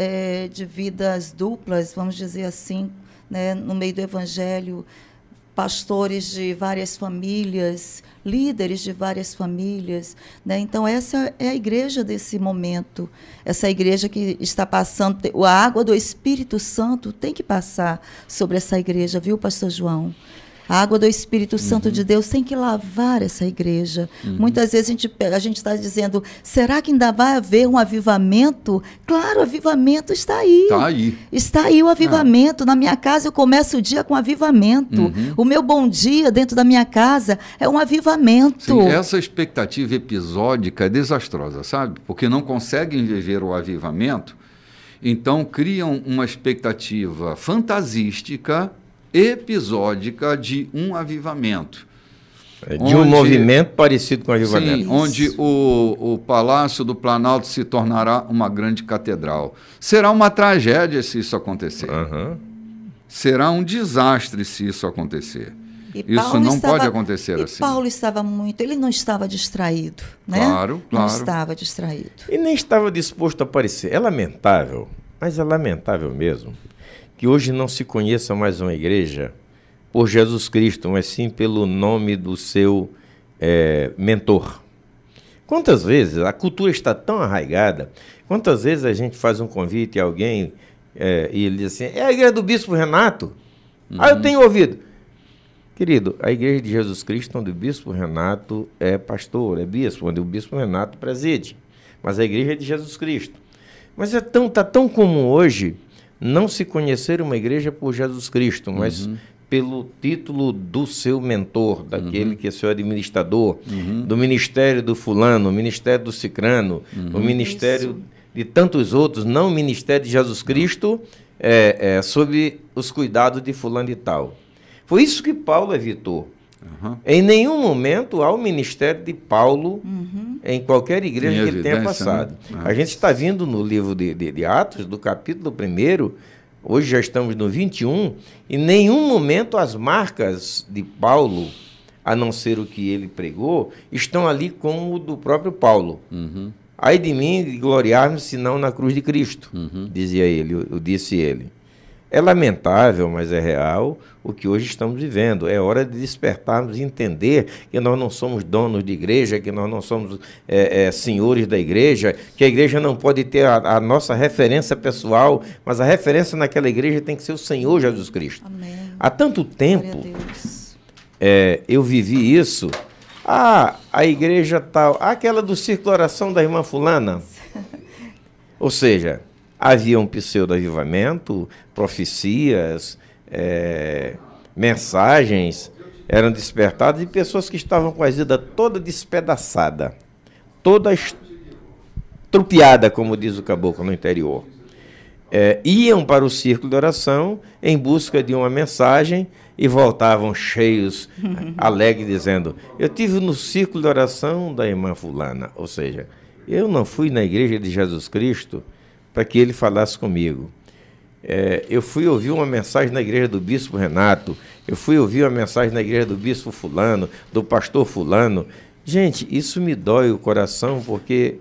Speaker 3: de vidas duplas, vamos dizer assim, né? No meio do evangelho, pastores de várias famílias, líderes de várias famílias, né? Então, essa é a igreja desse momento, essa igreja que está passando, a água do Espírito Santo tem que passar sobre essa igreja, viu, pastor João? A água do Espírito Santo de Deus tem que lavar essa igreja. Muitas vezes a gente está dizendo, será que ainda vai haver um avivamento? Claro, o avivamento está aí.
Speaker 1: Está aí.
Speaker 3: Está aí o avivamento. Na minha casa eu começo o dia com avivamento. O meu bom dia dentro da minha casa é um avivamento.
Speaker 1: Sim, essa expectativa episódica é desastrosa, sabe? Porque não conseguem viver o avivamento, então criam uma expectativa fantasística, episódica de um avivamento.
Speaker 2: De um movimento parecido com o avivamento.
Speaker 1: Sim, onde o Palácio do Planalto se tornará uma grande catedral. Será uma tragédia se isso acontecer. Será um desastre se isso acontecer. Isso não pode acontecer assim.
Speaker 3: Paulo estava ele não estava distraído, né?
Speaker 1: Claro.
Speaker 3: Não estava distraído.
Speaker 2: E nem estava disposto a aparecer. É lamentável, mas é lamentável mesmo, que hoje não se conheça mais uma igreja por Jesus Cristo, mas sim pelo nome do seu mentor. Quantas vezes a cultura está tão arraigada, quantas vezes a gente faz um convite a alguém e ele diz assim, é a igreja do Bispo Renato? Eu tenho ouvido. Querido, a igreja de Jesus Cristo, onde o Bispo Renato é pastor, é bispo, onde o Bispo Renato preside. mas a igreja é de Jesus Cristo. Mas tá tão comum hoje não se conhecer uma igreja por Jesus Cristo, mas pelo título do seu mentor, daquele que é seu administrador, do ministério do fulano, o ministério do cicrano, o ministério de tantos outros, não o ministério de Jesus Cristo, sob os cuidados de fulano e tal. Foi isso que Paulo evitou. Em nenhum momento há o ministério de Paulo em qualquer igreja que ele tenha passado. Né? A gente está vindo no livro de Atos, do capítulo 1, hoje já estamos no 21, em nenhum momento as marcas de Paulo, a não ser o que ele pregou, estão ali como o do próprio Paulo. Ai de mim de gloriar-me, senão na cruz de Cristo, dizia ele, disse ele. É lamentável, mas é real o que hoje estamos vivendo. É hora de despertarmos e entender que nós não somos donos de igreja, que nós não somos senhores da igreja, que a igreja não pode ter a nossa referência pessoal, mas a referência naquela igreja tem que ser o Senhor Jesus Cristo. Amém. Há tanto tempo eu vivi isso. A igreja tal, aquela do círculo de oração da irmã fulana. Ou seja, havia um pseudo-avivamento, profecias, mensagens eram despertadas de pessoas que estavam com a vida toda despedaçada, toda estrupiada, como diz o caboclo no interior. Iam para o círculo de oração em busca de uma mensagem e voltavam cheios, alegres, dizendo: eu tive no círculo de oração da irmã fulana. Ou seja, eu não fui na igreja de Jesus Cristo para que ele falasse comigo. Eu fui ouvir uma mensagem na igreja do bispo Renato, eu fui ouvir uma mensagem na igreja do bispo fulano, do pastor fulano. Gente, isso me dói o coração, porque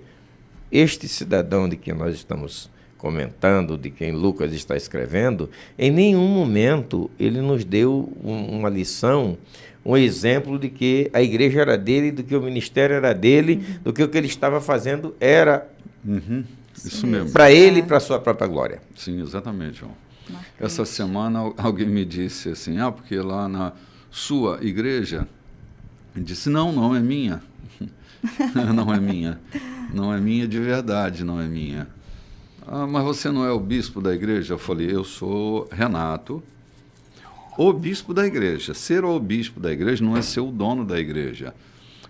Speaker 2: este cidadão de quem nós estamos comentando, de quem Lucas está escrevendo, em nenhum momento ele nos deu uma lição, um exemplo de que a igreja era dele, do que o ministério era dele, do que o que ele estava fazendo era
Speaker 1: isso mesmo.
Speaker 2: Para ele e para a sua própria glória.
Speaker 1: Sim, exatamente, João. Essa semana alguém me disse assim, porque lá na sua igreja, eu disse, não é minha. Não é minha. Não é minha de verdade, não é minha. Mas você não é o bispo da igreja? Eu falei, eu sou Renato, o bispo da igreja. Ser o bispo da igreja não é ser o dono da igreja.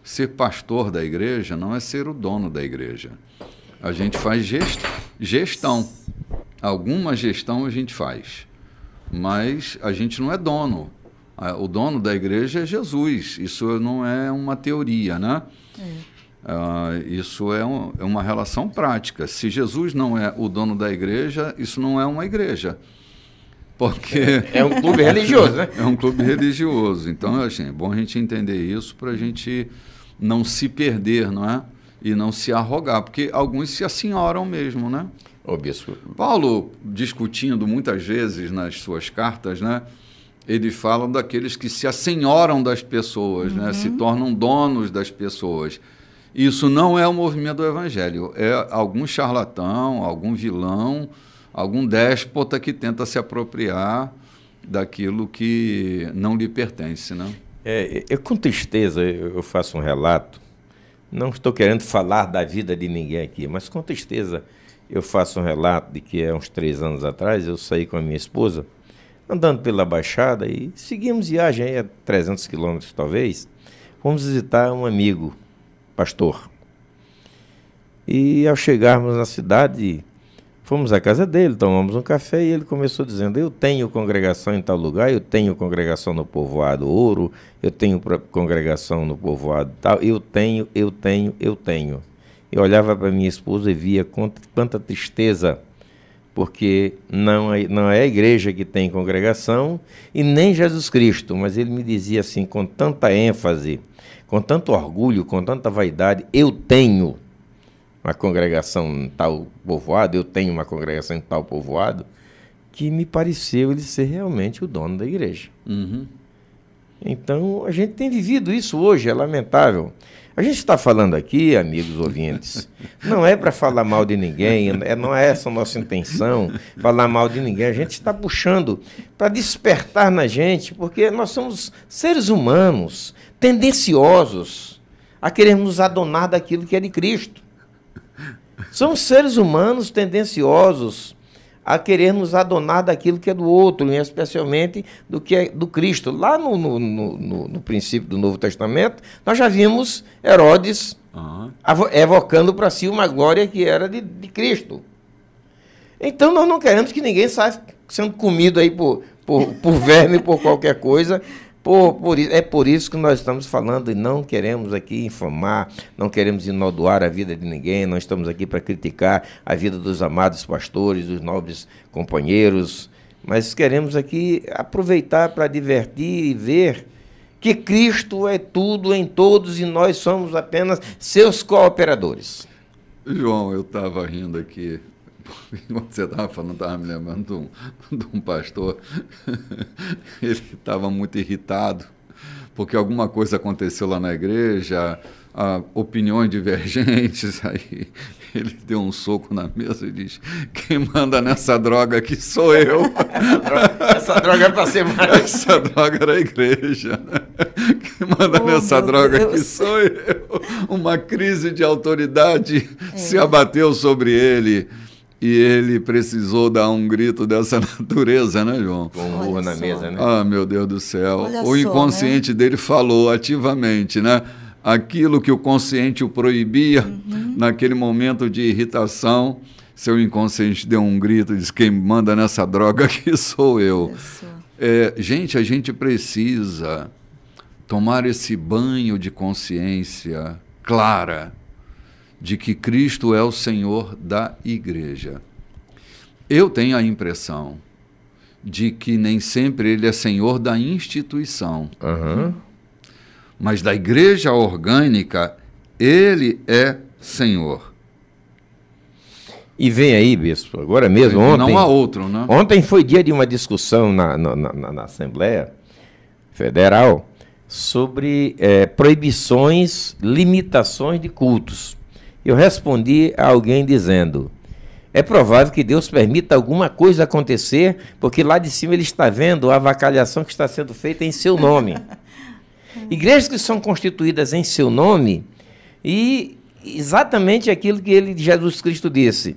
Speaker 1: Ser pastor da igreja não é ser o dono da igreja. A gente faz gestão. Alguma gestão a gente faz. Mas a gente não é dono. O dono da igreja é Jesus. Isso não é uma teoria, né? Isso é uma relação prática. Se Jesus não é o dono da igreja, isso não é uma igreja. Porque
Speaker 2: é um clube religioso, né?
Speaker 1: É um clube religioso. Então, assim, é bom a gente entender isso para a gente não se perder, não é? E não se arrogar, porque alguns se assenhoram mesmo, né?
Speaker 2: Ô, bispo.
Speaker 1: Paulo, discutindo muitas vezes nas suas cartas, né? Ele fala daqueles que se assenhoram das pessoas, né? Se tornam donos das pessoas. Isso não é o movimento do evangelho. É algum charlatão, algum vilão, algum déspota que tenta se apropriar daquilo que não lhe pertence, né?
Speaker 2: Com tristeza, eu faço um relato. Não estou querendo falar da vida de ninguém aqui, mas com tristeza eu faço um relato de que há uns 3 anos atrás eu saí com a minha esposa, andando pela Baixada e seguimos viagem aí a 300 quilômetros talvez, fomos visitar um amigo, pastor. E ao chegarmos na cidade, fomos à casa dele, tomamos um café e ele começou dizendo, eu tenho congregação em tal lugar, eu tenho congregação no povoado Ouro, eu tenho congregação no povoado tal, eu tenho. Eu olhava para minha esposa e via quanta tristeza, porque não é a igreja que tem congregação e nem Jesus Cristo, mas ele me dizia assim, com tanta ênfase, com tanto orgulho, com tanta vaidade, eu tenho uma congregação em tal povoado, eu tenho uma congregação em tal povoado, que me pareceu ele ser realmente o dono da igreja. Então, a gente tem vivido isso hoje, é lamentável. A gente está falando aqui, amigos ouvintes, não é para falar mal de ninguém, não é essa a nossa intenção, falar mal de ninguém. A gente está puxando para despertar na gente, porque nós somos seres humanos, tendenciosos a querermos adonar daquilo que é de Cristo. Somos seres humanos tendenciosos a querermos adonar daquilo que é do outro, e especialmente do que é do Cristo. Lá no princípio do Novo Testamento, nós já vimos Herodes evocando para si uma glória que era de Cristo. Então nós não queremos que ninguém saia sendo comido aí por verme, por qualquer coisa. É por isso que nós estamos falando e não queremos aqui infamar, não queremos inodoar a vida de ninguém, não estamos aqui para criticar a vida dos amados pastores, dos nobres companheiros, mas queremos aqui aproveitar para divertir e ver que Cristo é tudo em todos e nós somos apenas seus cooperadores.
Speaker 1: João, eu estava rindo aqui. Quando você estava falando, estava me lembrando de um pastor. Ele estava muito irritado, porque alguma coisa aconteceu lá na igreja, opiniões divergentes. Aí ele deu um soco na mesa e diz: quem manda nessa droga aqui sou eu.
Speaker 2: Essa droga é para ser mais.
Speaker 1: Essa droga era a igreja. Quem manda nessa droga aqui sou eu. Uma crise de autoridade se abateu sobre ele. E ele precisou dar um grito dessa natureza, né, João?
Speaker 2: Com um murro na mesa, né?
Speaker 1: Ah, meu Deus do céu.
Speaker 3: Olha
Speaker 1: o inconsciente dele falou ativamente, né? Aquilo que o consciente o proibia, naquele momento de irritação, seu inconsciente deu um grito e disse: quem manda nessa droga aqui sou eu. Gente, a gente precisa tomar esse banho de consciência clara de que Cristo é o Senhor da igreja. Eu tenho a impressão de que nem sempre Ele é Senhor da instituição. Mas da igreja orgânica, Ele é Senhor.
Speaker 2: E vem aí, bispo, agora mesmo, ontem...
Speaker 1: Não há outro, né?
Speaker 2: Ontem foi dia de uma discussão na Assembleia Federal sobre proibições, limitações de cultos. Eu respondi a alguém dizendo: é provável que Deus permita alguma coisa acontecer, porque lá de cima Ele está vendo a avacalhação que está sendo feita em seu nome. Igrejas que são constituídas em seu nome, e exatamente aquilo que Jesus Cristo disse: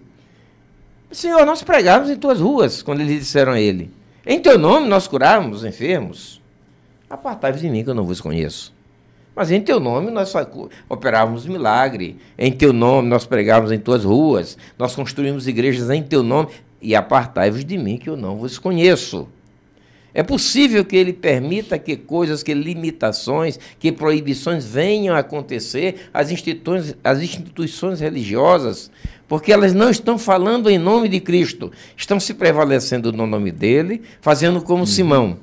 Speaker 2: Senhor, nós pregávamos em tuas ruas, quando eles disseram a Ele: em teu nome nós curávamos os enfermos. Apartai-vos de mim, que eu não vos conheço. Mas em teu nome nós operávamos milagre, em teu nome nós pregávamos em tuas ruas, nós construímos igrejas em teu nome, e apartai-vos de mim que eu não vos conheço. É possível que Ele permita que coisas, que limitações, que proibições venham a acontecer às instituições religiosas, porque elas não estão falando em nome de Cristo, estão se prevalecendo no nome dEle, fazendo como Simão.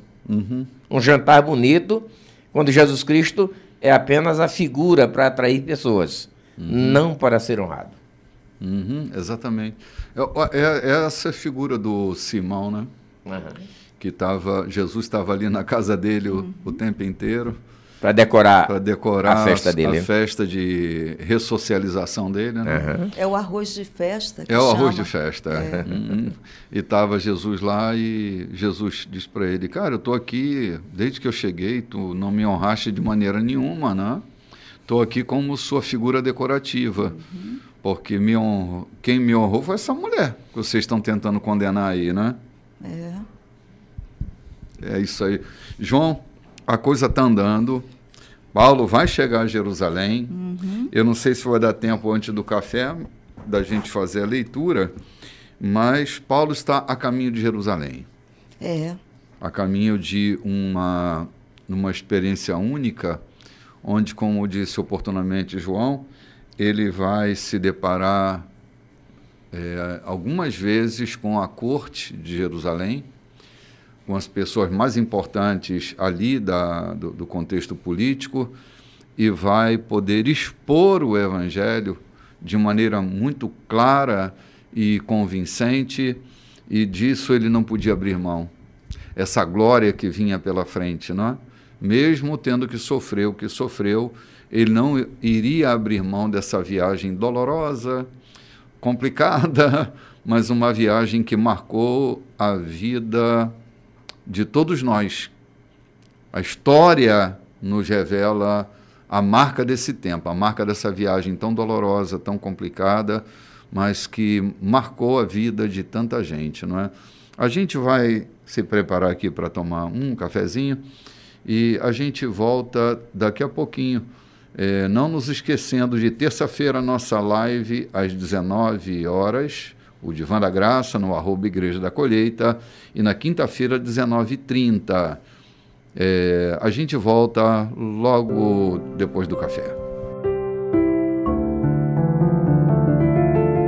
Speaker 2: Um jantar bonito, quando Jesus Cristo é apenas a figura para atrair pessoas, não para ser honrado.
Speaker 1: Exatamente. É essa figura do Simão, né? Que Jesus estava ali na casa dele o tempo inteiro.
Speaker 2: Para decorar
Speaker 1: a festa dele. A festa de ressocialização dele, né?
Speaker 3: É o arroz de festa.
Speaker 1: É o arroz de festa. E estava Jesus lá e Jesus disse para ele: cara, eu estou aqui desde que eu cheguei, tu não me honraste de maneira nenhuma, né? Estou aqui como sua figura decorativa, porque quem me honrou foi essa mulher que vocês estão tentando condenar aí, né? É isso aí. João, a coisa está andando. Paulo vai chegar a Jerusalém. Eu não sei se vai dar tempo antes do café da gente fazer a leitura, mas Paulo está a caminho de Jerusalém. A caminho de uma experiência única, onde, como disse oportunamente João, ele vai se deparar algumas vezes com a corte de Jerusalém, com as pessoas mais importantes ali do contexto político, e vai poder expor o Evangelho de maneira muito clara e convincente, e disso ele não podia abrir mão. Essa glória que vinha pela frente, não é? Mesmo tendo que sofrer o que sofreu, ele não iria abrir mão dessa viagem dolorosa, complicada, mas uma viagem que marcou a vida de todos nós. A história nos revela a marca desse tempo, a marca dessa viagem tão dolorosa, tão complicada, mas que marcou a vida de tanta gente, não é? A gente vai se preparar aqui para tomar um cafezinho e a gente volta daqui a pouquinho. Não nos esquecendo de terça-feira, nossa live às 19 horas, o Divã da Graça, no @Igreja da Colheita, e na quinta-feira, 19h30. A gente volta logo depois do café.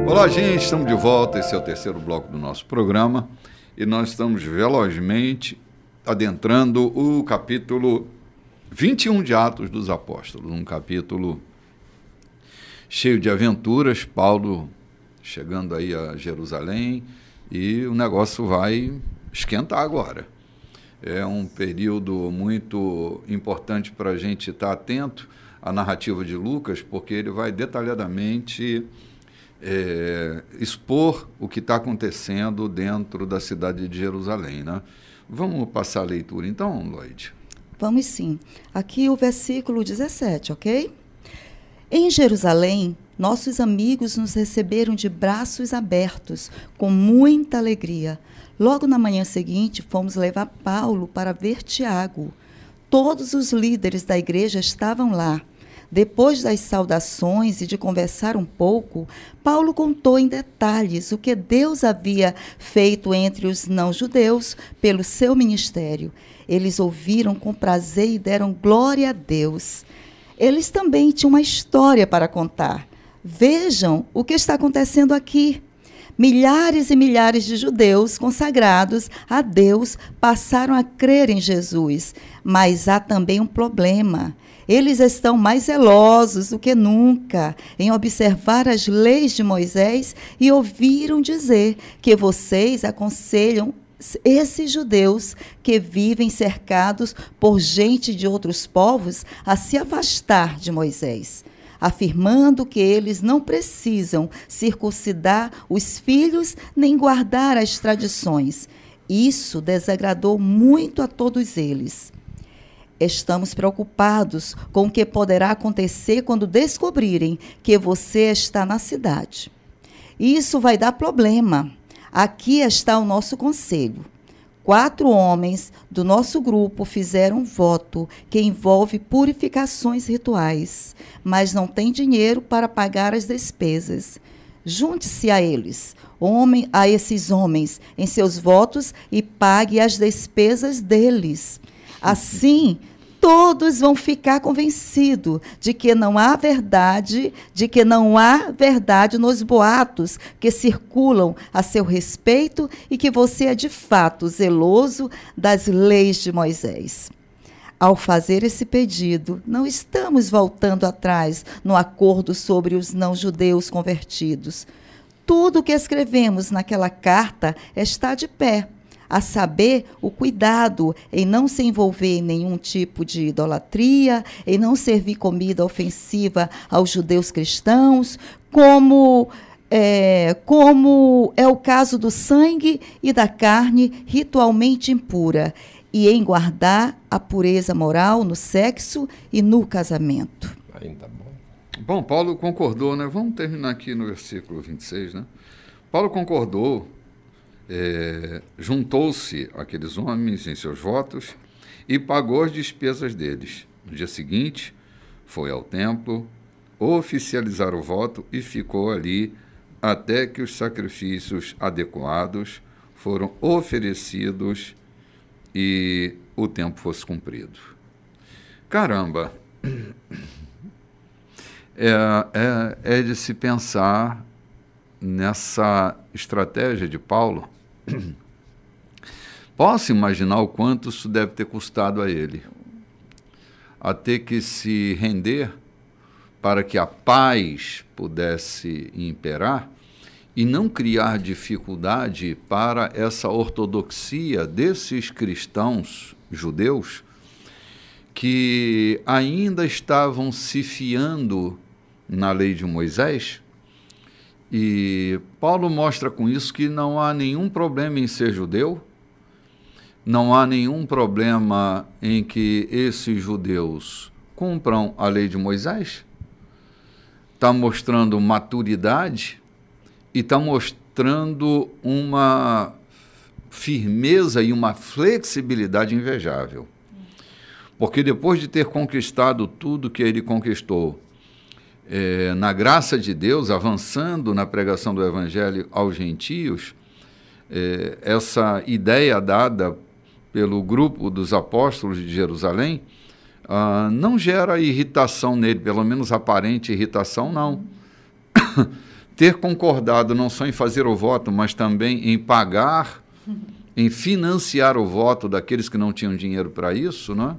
Speaker 1: Olá, gente, estamos de volta. Esse é o terceiro bloco do nosso programa e nós estamos velozmente adentrando o capítulo 21 de Atos dos Apóstolos, um capítulo cheio de aventuras, Paulo chegando aí a Jerusalém, e o negócio vai esquentar agora. É um período muito importante para a gente estar atento à narrativa de Lucas, porque ele vai detalhadamente expor o que está acontecendo dentro da cidade de Jerusalém, né? Vamos passar a leitura então, Lloyd?
Speaker 3: Vamos sim. Aqui o versículo 17, ok? Em Jerusalém, nossos amigos nos receberam de braços abertos, com muita alegria. Logo na manhã seguinte, fomos levar Paulo para ver Tiago. Todos os líderes da igreja estavam lá. Depois das saudações e de conversar um pouco, Paulo contou em detalhes o que Deus havia feito entre os não-judeus pelo seu ministério. Eles ouviram com prazer e deram glória a Deus. Eles também tinham uma história para contar. Vejam o que está acontecendo aqui. Milhares e milhares de judeus consagrados a Deus passaram a crer em Jesus, mas há também um problema. Eles estão mais zelosos do que nunca em observar as leis de Moisés e ouviram dizer que vocês aconselham esses judeus que vivem cercados por gente de outros povos a se afastar de Moisés, afirmando que eles não precisam circuncidar os filhos nem guardar as tradições. Isso desagradou muito a todos eles. Estamos preocupados com o que poderá acontecer quando descobrirem que você está na cidade. Isso vai dar problema. Aqui está o nosso conselho. 4 homens do nosso grupo fizeram um voto que envolve purificações rituais, mas não tem dinheiro para pagar as despesas. Junte-se a eles, a esses homens, em seus votos e pague as despesas deles. Assim, todos vão ficar convencidos de que não há verdade nos boatos que circulam a seu respeito e que você é de fato zeloso das leis de Moisés. Ao fazer esse pedido, não estamos voltando atrás no acordo sobre os não-judeus convertidos. Tudo o que escrevemos naquela carta está de pé. A saber, o cuidado em não se envolver em nenhum tipo de idolatria, em não servir comida ofensiva aos judeus cristãos, como é o caso do sangue e da carne ritualmente impura, e em guardar a pureza moral no sexo e no casamento.
Speaker 2: Ainda bom.
Speaker 1: Bom, Paulo concordou, né? Vamos terminar aqui no versículo 26, né? Paulo concordou. Juntou-se aqueles homens em seus votos e pagou as despesas deles. No dia seguinte, foi ao templo oficializar o voto e ficou ali até que os sacrifícios adequados foram oferecidos e o tempo fosse cumprido. Caramba! É de se pensar nessa estratégia de Paulo. Posso imaginar o quanto isso deve ter custado a ele, a ter que se render para que a paz pudesse imperar e não criar dificuldade para essa ortodoxia desses cristãos judeus que ainda estavam se fiando na lei de Moisés. E Paulo mostra com isso que não há nenhum problema em ser judeu, não há nenhum problema em que esses judeus cumpram a lei de Moisés. Está mostrando maturidade e está mostrando uma firmeza e uma flexibilidade invejável. Porque depois de ter conquistado tudo que ele conquistou, na graça de Deus, avançando na pregação do Evangelho aos gentios, essa ideia dada pelo grupo dos apóstolos de Jerusalém não gera irritação nele, pelo menos aparente irritação, não. Ter concordado não só em fazer o voto, mas também em pagar, em financiar o voto daqueles que não tinham dinheiro para isso, né,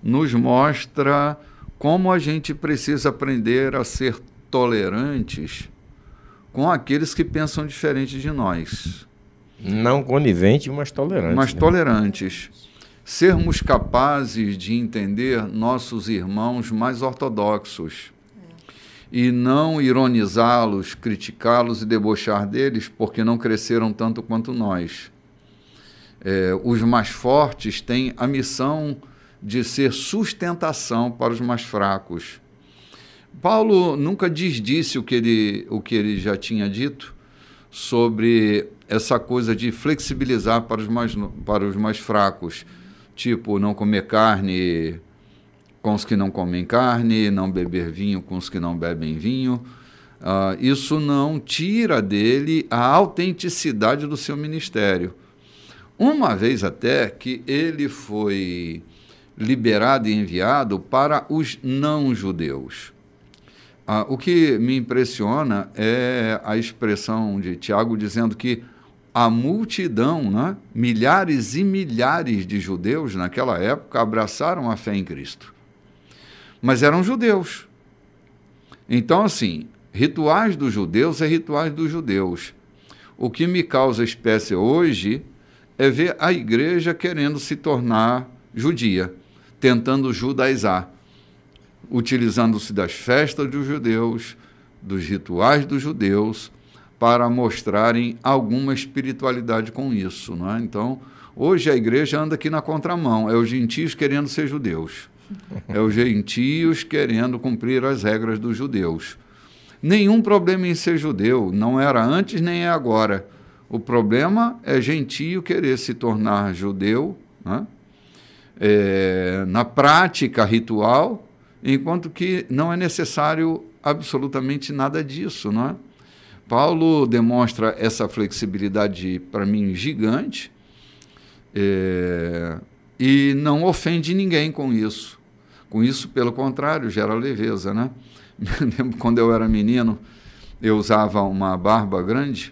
Speaker 1: nos mostra como a gente precisa aprender a ser tolerantes com aqueles que pensam diferente de nós.
Speaker 2: Não conivente, mas tolerantes.
Speaker 1: Mas tolerantes. Sermos capazes de entender nossos irmãos mais ortodoxos e não ironizá-los, criticá-los e debochar deles porque não cresceram tanto quanto nós. Os mais fortes têm a missão de ser sustentação para os mais fracos. Paulo nunca desdisse o que ele já tinha dito sobre essa coisa de flexibilizar para os mais fracos, tipo não comer carne com os que não comem carne, não beber vinho com os que não bebem vinho. Isso não tira dele a autenticidade do seu ministério. Uma vez até que ele foi liberado e enviado para os não-judeus. O que me impressiona é a expressão de Tiago dizendo que a multidão, né, milhares e milhares de judeus naquela época abraçaram a fé em Cristo. Mas eram judeus. Então, assim, rituais dos judeus é rituais dos judeus. O que me causa espécie hoje é ver a igreja querendo se tornar judia, tentando judaizar, utilizando-se das festas dos judeus, dos rituais dos judeus, para mostrarem alguma espiritualidade com isso, não é? Então, hoje a igreja anda aqui na contramão, é os gentios querendo ser judeus, é os gentios querendo cumprir as regras dos judeus. Nenhum problema em ser judeu, não era antes nem é agora. O problema é gentio querer se tornar judeu, né? Na prática ritual, enquanto que não é necessário absolutamente nada disso, não é? Paulo demonstra essa flexibilidade, para mim, gigante, e não ofende ninguém com isso. Com isso, pelo contrário, gera leveza, né? Me lembro quando eu era menino, eu usava uma barba grande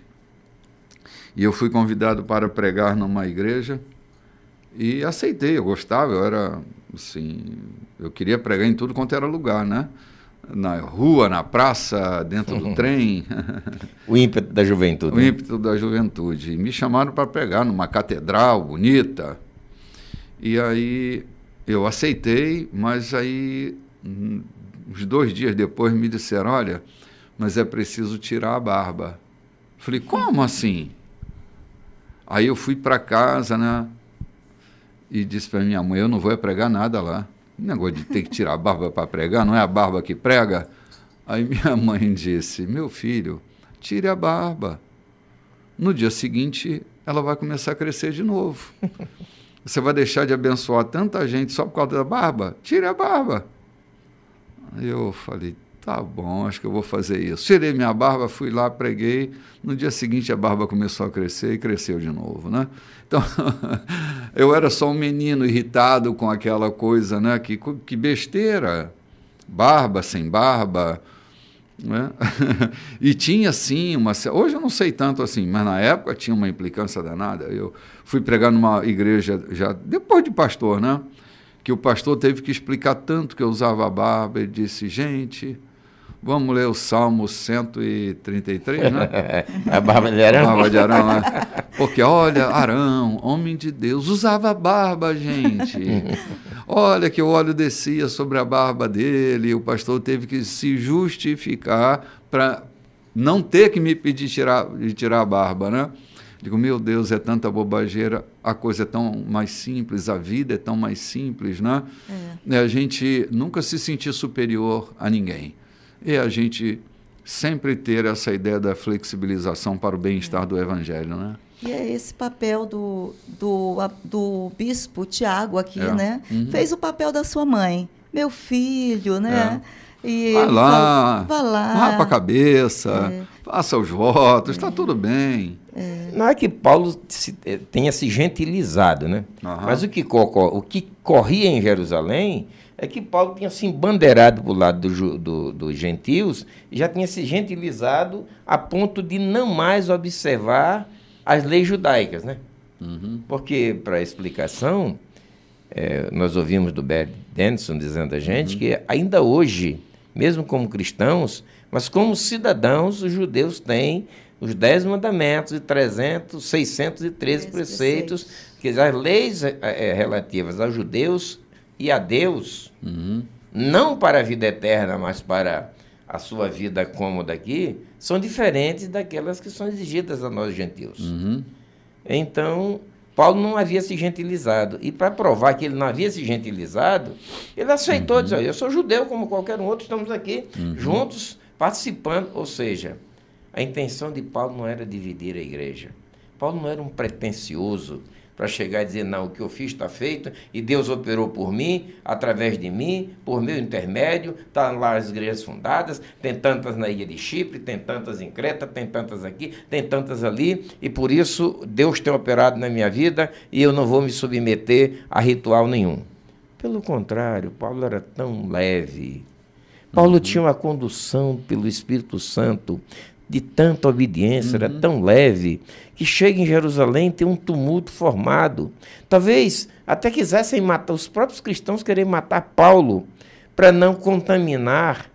Speaker 1: e eu fui convidado para pregar numa igreja e aceitei, eu gostava, eu era assim, eu queria pregar em tudo quanto era lugar, né? Na rua, na praça, dentro do trem.
Speaker 2: O ímpeto da juventude.
Speaker 1: O ímpeto da juventude. E me chamaram para pregar numa catedral bonita. E aí eu aceitei, mas aí uns 2 dias depois me disseram, olha, mas é preciso tirar a barba. Falei, como assim? Aí eu fui para casa, né? E disse para minha mãe, eu não vou pregar nada lá. Negócio de ter que tirar a barba para pregar, não é a barba que prega? Aí minha mãe disse, meu filho, tire a barba. No dia seguinte, ela vai começar a crescer de novo. Você vai deixar de abençoar tanta gente só por causa da barba? Tire a barba. Aí eu falei, tá bom, acho que eu vou fazer isso. Tirei minha barba, fui lá, preguei. No dia seguinte, a barba começou a crescer e cresceu de novo, né? Então, eu era só um menino irritado com aquela coisa, né? Que besteira, barba sem barba, né? E tinha, sim, hoje eu não sei tanto assim, mas na época tinha uma implicância danada. Eu fui pregar numa igreja, já depois de pastor, né? Que o pastor teve que explicar tanto que eu usava a barba. Ele disse, gente, vamos ler o Salmo 133, né?
Speaker 2: A barba de Arão.
Speaker 1: A barba de Arão, né? Porque, olha, Arão, homem de Deus, usava barba, gente. Olha que o óleo descia sobre a barba dele, o pastor teve que se justificar para não ter que me pedir tirar a barba, né? Digo, meu Deus, é tanta bobageira, a coisa é tão mais simples, a vida é tão mais simples, né? A gente nunca se sentir superior a ninguém. E a gente sempre ter essa ideia da flexibilização para o bem-estar do Evangelho, né?
Speaker 3: E é esse papel do bispo Tiago aqui, né?
Speaker 1: Uhum.
Speaker 3: Fez o papel da sua mãe. Meu filho, né? E
Speaker 1: vai
Speaker 3: ele
Speaker 1: lá,
Speaker 3: vai lá,
Speaker 1: rapa a cabeça, faça os votos, está tudo bem.
Speaker 2: Não é que Paulo tenha se gentilizado, né? Mas o que corria em Jerusalém é que Paulo tinha se embandeirado para o lado dos gentios e já tinha se gentilizado a ponto de não mais observar as leis judaicas, né? Porque, para explicação, nós ouvimos do Bert Denson dizendo a gente que ainda hoje, mesmo como cristãos, mas como cidadãos, os judeus têm os 10 mandamentos e 613 preceitos, que as leis relativas aos judeus e a Deus, não para a vida eterna, mas para a sua vida cômoda aqui, são diferentes daquelas que são exigidas a nós gentios. Então, Paulo não havia se gentilizado. E para provar que ele não havia se gentilizado, ele aceitou, dizer, eu sou judeu como qualquer um outro, estamos aqui juntos, participando. Ou seja, a intenção de Paulo não era dividir a igreja. Paulo não era um pretensioso para chegar e dizer, não, o que eu fiz está feito, e Deus operou por mim, através de mim, por meu intermédio, estão lá as igrejas fundadas, tem tantas na ilha de Chipre, tem tantas em Creta, tem tantas aqui, tem tantas ali, e por isso Deus tem operado na minha vida, e eu não vou me submeter a ritual nenhum. Pelo contrário, Paulo era tão leve, Paulo tinha uma condução pelo Espírito Santo, de tanta obediência, era tão leve, que chega em Jerusalém tem um tumulto formado. Talvez até quisessem matar, os próprios cristãos querem matar Paulo, para não contaminar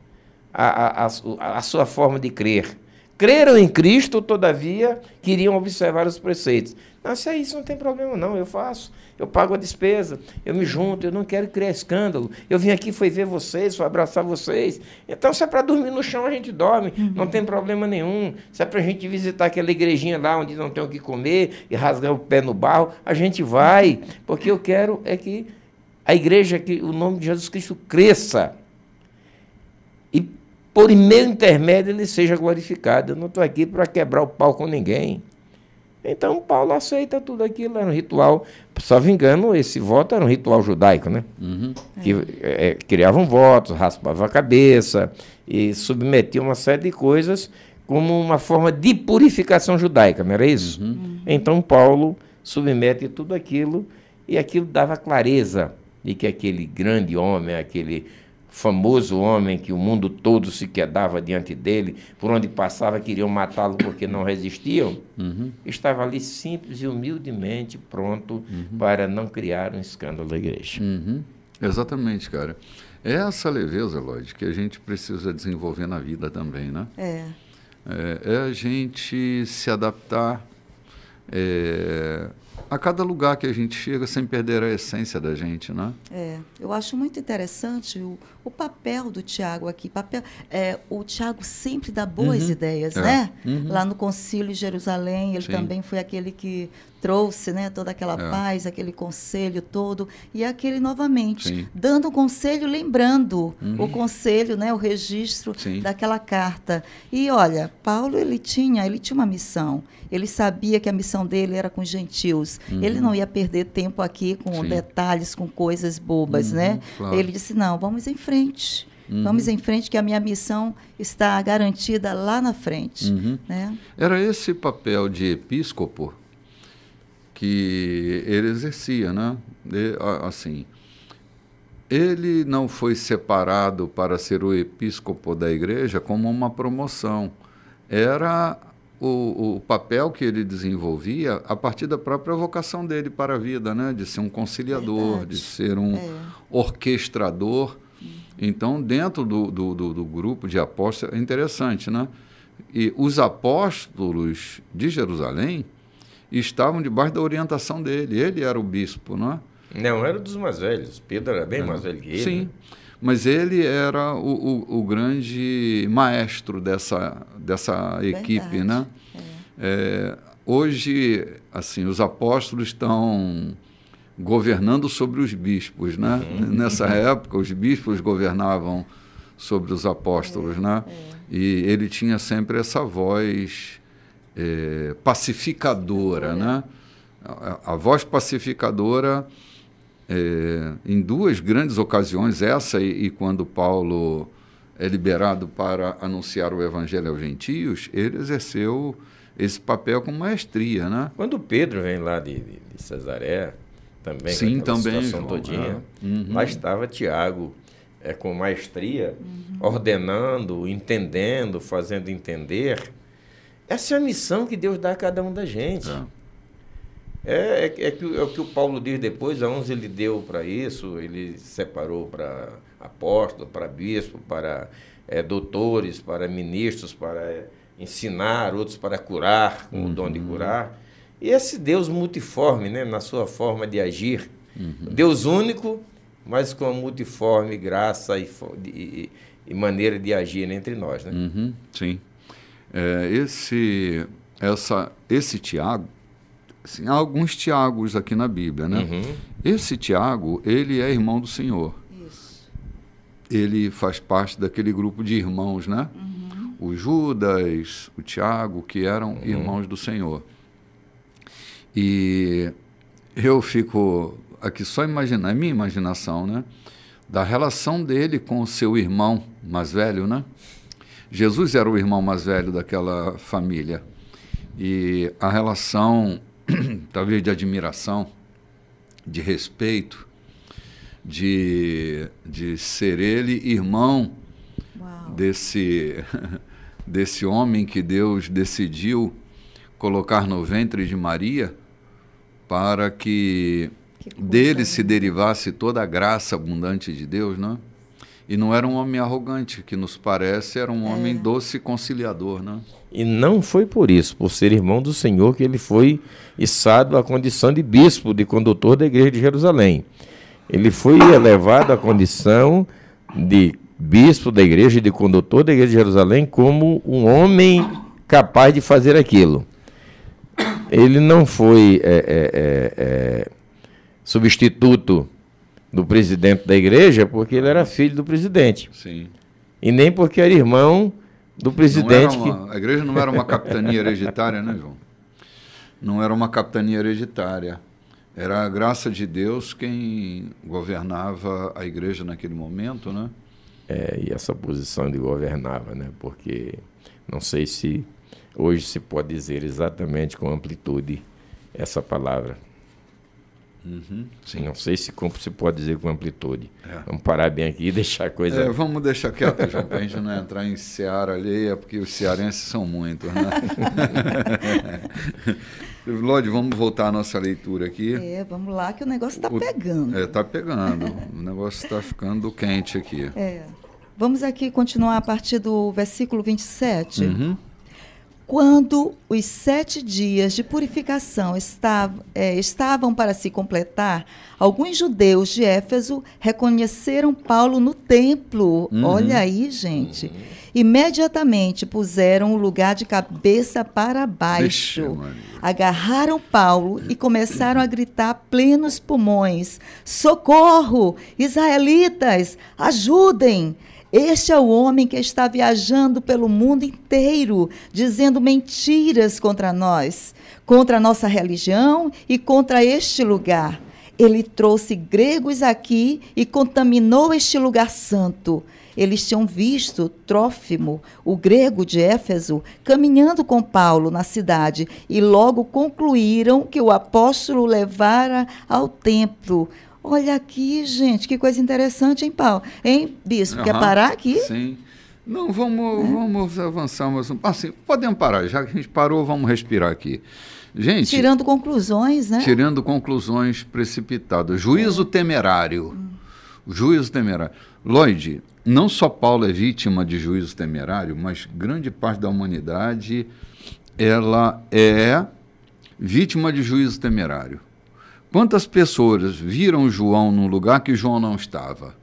Speaker 2: a sua forma de crer. Creram em Cristo, todavia, queriam observar os preceitos. Não, se é isso, não tem problema não, eu faço, eu pago a despesa, eu me junto, eu não quero criar escândalo, eu vim aqui, foi ver vocês, foi abraçar vocês, então se é para dormir no chão, a gente dorme, não tem problema nenhum, se é para a gente visitar aquela igrejinha lá, onde não tem o que comer, e rasgar o pé no barro, a gente vai, porque eu quero é que a igreja, que o nome de Jesus Cristo cresça, e por meu intermédio ele seja glorificado, eu não estou aqui para quebrar o pau com ninguém. Então, Paulo aceita tudo aquilo, era um ritual, salvo engano, esse voto era um ritual judaico, né? Que criavam votos, raspavam a cabeça e submetiam uma série de coisas como uma forma de purificação judaica, não era isso? Então, Paulo submete tudo aquilo e aquilo dava clareza de que aquele grande homem, aquele famoso homem que o mundo todo se quedava diante dele, por onde passava queriam matá-lo porque não resistiam, estava ali simples e humildemente pronto para não criar um escândalo da igreja.
Speaker 1: Exatamente, cara. É essa leveza, Lloyd, que a gente precisa desenvolver na vida também, né? É a gente se adaptar a cada lugar que a gente chega sem perder a essência da gente, né?
Speaker 3: Eu acho muito interessante o papel do Tiago aqui. O Tiago sempre dá boas ideias, né? Lá no Concílio de Jerusalém, ele também foi aquele que trouxe, né, toda aquela paz, aquele conselho todo, e aquele novamente, dando o conselho, lembrando o conselho, né, o registro daquela carta. E olha, Paulo, ele tinha uma missão, ele sabia que a missão dele era com os gentios, ele não ia perder tempo aqui com detalhes, com coisas bobas, né? Claro. Ele disse, não, vamos em frente. Vamos em frente, que a minha missão está garantida lá na frente. Né?
Speaker 1: Era esse papel de episcopo que ele exercia, né? Assim, ele não foi separado para ser o episcopo da igreja como uma promoção. Era o papel que ele desenvolvia a partir da própria vocação dele para a vida, né? De ser um conciliador, de ser um orquestrador. Então, dentro do grupo de apóstolos, é interessante, né? E os apóstolos de Jerusalém estavam debaixo da orientação dele. Ele era o bispo, não é?
Speaker 2: Não, era dos mais velhos. Pedro era bem mais velho que ele.
Speaker 1: Sim,
Speaker 2: né?
Speaker 1: Mas ele era o grande maestro dessa equipe, né? Hoje, assim, os apóstolos estão governando sobre os bispos, né? Nessa época, os bispos governavam sobre os apóstolos, né? E ele tinha sempre essa voz pacificadora, né? A voz pacificadora, em duas grandes ocasiões, essa e quando Paulo é liberado para anunciar o evangelho aos gentios, ele exerceu esse papel com maestria, né?
Speaker 2: Quando Pedro vem lá de Cesaré, também,
Speaker 1: sim,
Speaker 2: com aquela
Speaker 1: também,
Speaker 2: situação
Speaker 1: João,
Speaker 2: todinha, lá estava Tiago, com maestria, ordenando, entendendo, fazendo entender. Essa é a missão que Deus dá a cada um da gente. É o que o Paulo diz depois, a uns ele deu para isso, ele separou para apóstolo, para bispo, para doutores, para ministros, para ensinar, outros para curar, com o dom de curar. E esse Deus multiforme, né, na sua forma de agir, Deus único, mas com a multiforme graça e maneira de agir entre nós, né?
Speaker 1: Sim. Esse Tiago, assim, há alguns Tiagos aqui na Bíblia, né? Esse Tiago, ele é irmão do Senhor.
Speaker 3: Isso.
Speaker 1: Ele faz parte daquele grupo de irmãos, né? O Judas, o Tiago, que eram irmãos do Senhor. E eu fico aqui só imaginando, é minha imaginação, né? Da relação dele com o seu irmão mais velho, né? Jesus era o irmão mais velho daquela família. E a relação, talvez de admiração, de respeito, de ser ele irmão desse homem que Deus decidiu colocar no ventre de Maria para que dele se derivasse toda a graça abundante de Deus, né? E não era um homem arrogante, que nos parece, era um homem doce e conciliador, né?
Speaker 2: E não foi por isso, por ser irmão do Senhor, que ele foi içado à condição de bispo, de condutor da igreja de Jerusalém. Ele foi elevado à condição de bispo da igreja, de condutor da igreja de Jerusalém, como um homem capaz de fazer aquilo. Ele não foi substituto do presidente da igreja porque ele era filho do presidente.
Speaker 1: Sim.
Speaker 2: E nem porque era irmão do presidente.
Speaker 1: A igreja não era uma capitania hereditária, né, João? Não era uma capitania hereditária. Era a graça de Deus quem governava a igreja naquele momento, né?
Speaker 2: E essa posição de governava, né? Porque não sei se hoje se pode dizer exatamente com amplitude essa palavra.
Speaker 1: Sim.
Speaker 2: Não sei se pode dizer com amplitude. Vamos parar bem aqui e deixar a coisa...
Speaker 1: Vamos deixar quieto, João, para a gente não entrar em seara alheia, porque os cearenses são muitos, né? Lodi, vamos voltar à nossa leitura aqui.
Speaker 3: Vamos lá, que o negócio está pegando.
Speaker 1: Está pegando. O negócio está ficando quente aqui.
Speaker 3: Vamos aqui continuar a partir do versículo 27. Quando os 7 dias de purificação estavam para se completar, alguns judeus de Éfeso reconheceram Paulo no templo. Olha aí, gente. Imediatamente puseram o lugar de cabeça para baixo. Agarraram Paulo e começaram a gritar a plenos pulmões: socorro! Israelitas, ajudem! Este é o homem que está viajando pelo mundo inteiro, dizendo mentiras contra nós, contra a nossa religião e contra este lugar. Ele trouxe gregos aqui e contaminou este lugar santo. Eles tinham visto Trófimo, o grego de Éfeso, caminhando com Paulo na cidade e logo concluíram que o apóstolo o levara ao templo. Olha aqui, gente, que coisa interessante, hein, Paulo? Hein, bispo? Quer parar aqui?
Speaker 1: Sim. Não, vamos avançar mais um... Assim, podemos parar. Já que a gente parou, vamos respirar aqui. Gente...
Speaker 3: Tirando conclusões, né?
Speaker 1: Tirando conclusões precipitadas. Juízo temerário. Juízo temerário. Lloyd, não só Paulo é vítima de juízo temerário, mas grande parte da humanidade, ela é vítima de juízo temerário. Quantas pessoas viram João num lugar que João não estava?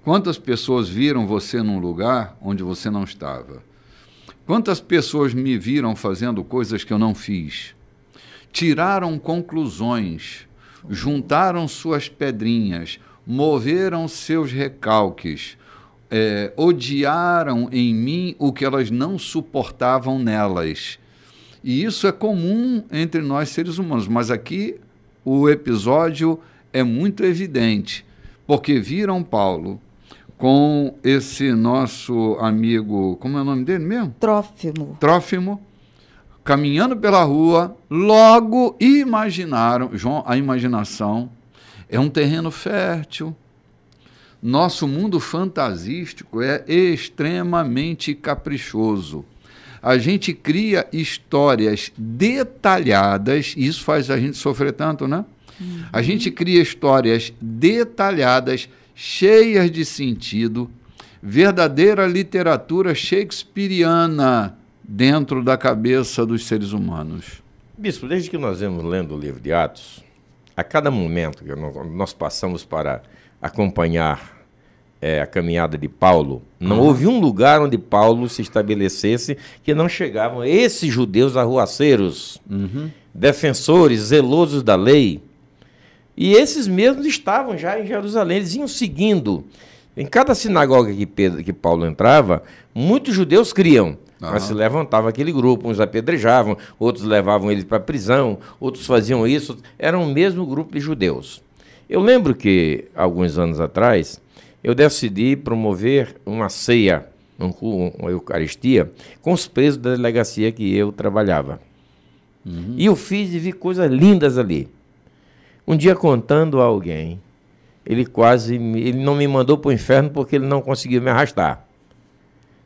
Speaker 1: Quantas pessoas viram você num lugar onde você não estava? Quantas pessoas me viram fazendo coisas que eu não fiz? Tiraram conclusões, juntaram suas pedrinhas, moveram seus recalques, odiaram em mim o que elas não suportavam nelas. E isso é comum entre nós seres humanos, mas aqui o episódio é muito evidente, porque viram Paulo com esse nosso amigo, como é o nome dele mesmo? Trófimo, caminhando pela rua, logo imaginaram, João, a imaginação é um terreno fértil. Nosso mundo fantasístico é extremamente caprichoso. A gente cria histórias detalhadas, e isso faz a gente sofrer tanto, né? A gente cria histórias detalhadas, cheias de sentido, verdadeira literatura shakespeariana dentro da cabeça dos seres humanos.
Speaker 2: Bispo, desde que nós vemos lendo o livro de Atos, a cada momento que nós passamos para acompanhar a caminhada de Paulo, não houve um lugar onde Paulo se estabelecesse que não chegavam esses judeus arruaceiros, defensores, zelosos da lei. E esses mesmos estavam já em Jerusalém, eles iam seguindo. Em cada sinagoga que Paulo entrava, muitos judeus criam, mas se levantava aquele grupo, uns apedrejavam, outros levavam ele para a prisão, outros faziam isso, era o mesmo grupo de judeus. Eu lembro que, alguns anos atrás, eu decidi promover uma ceia, uma eucaristia, com os presos da delegacia que eu trabalhava. E eu fiz e vi coisas lindas ali. Um dia, contando a alguém, ele não me mandou para o inferno porque ele não conseguiu me arrastar.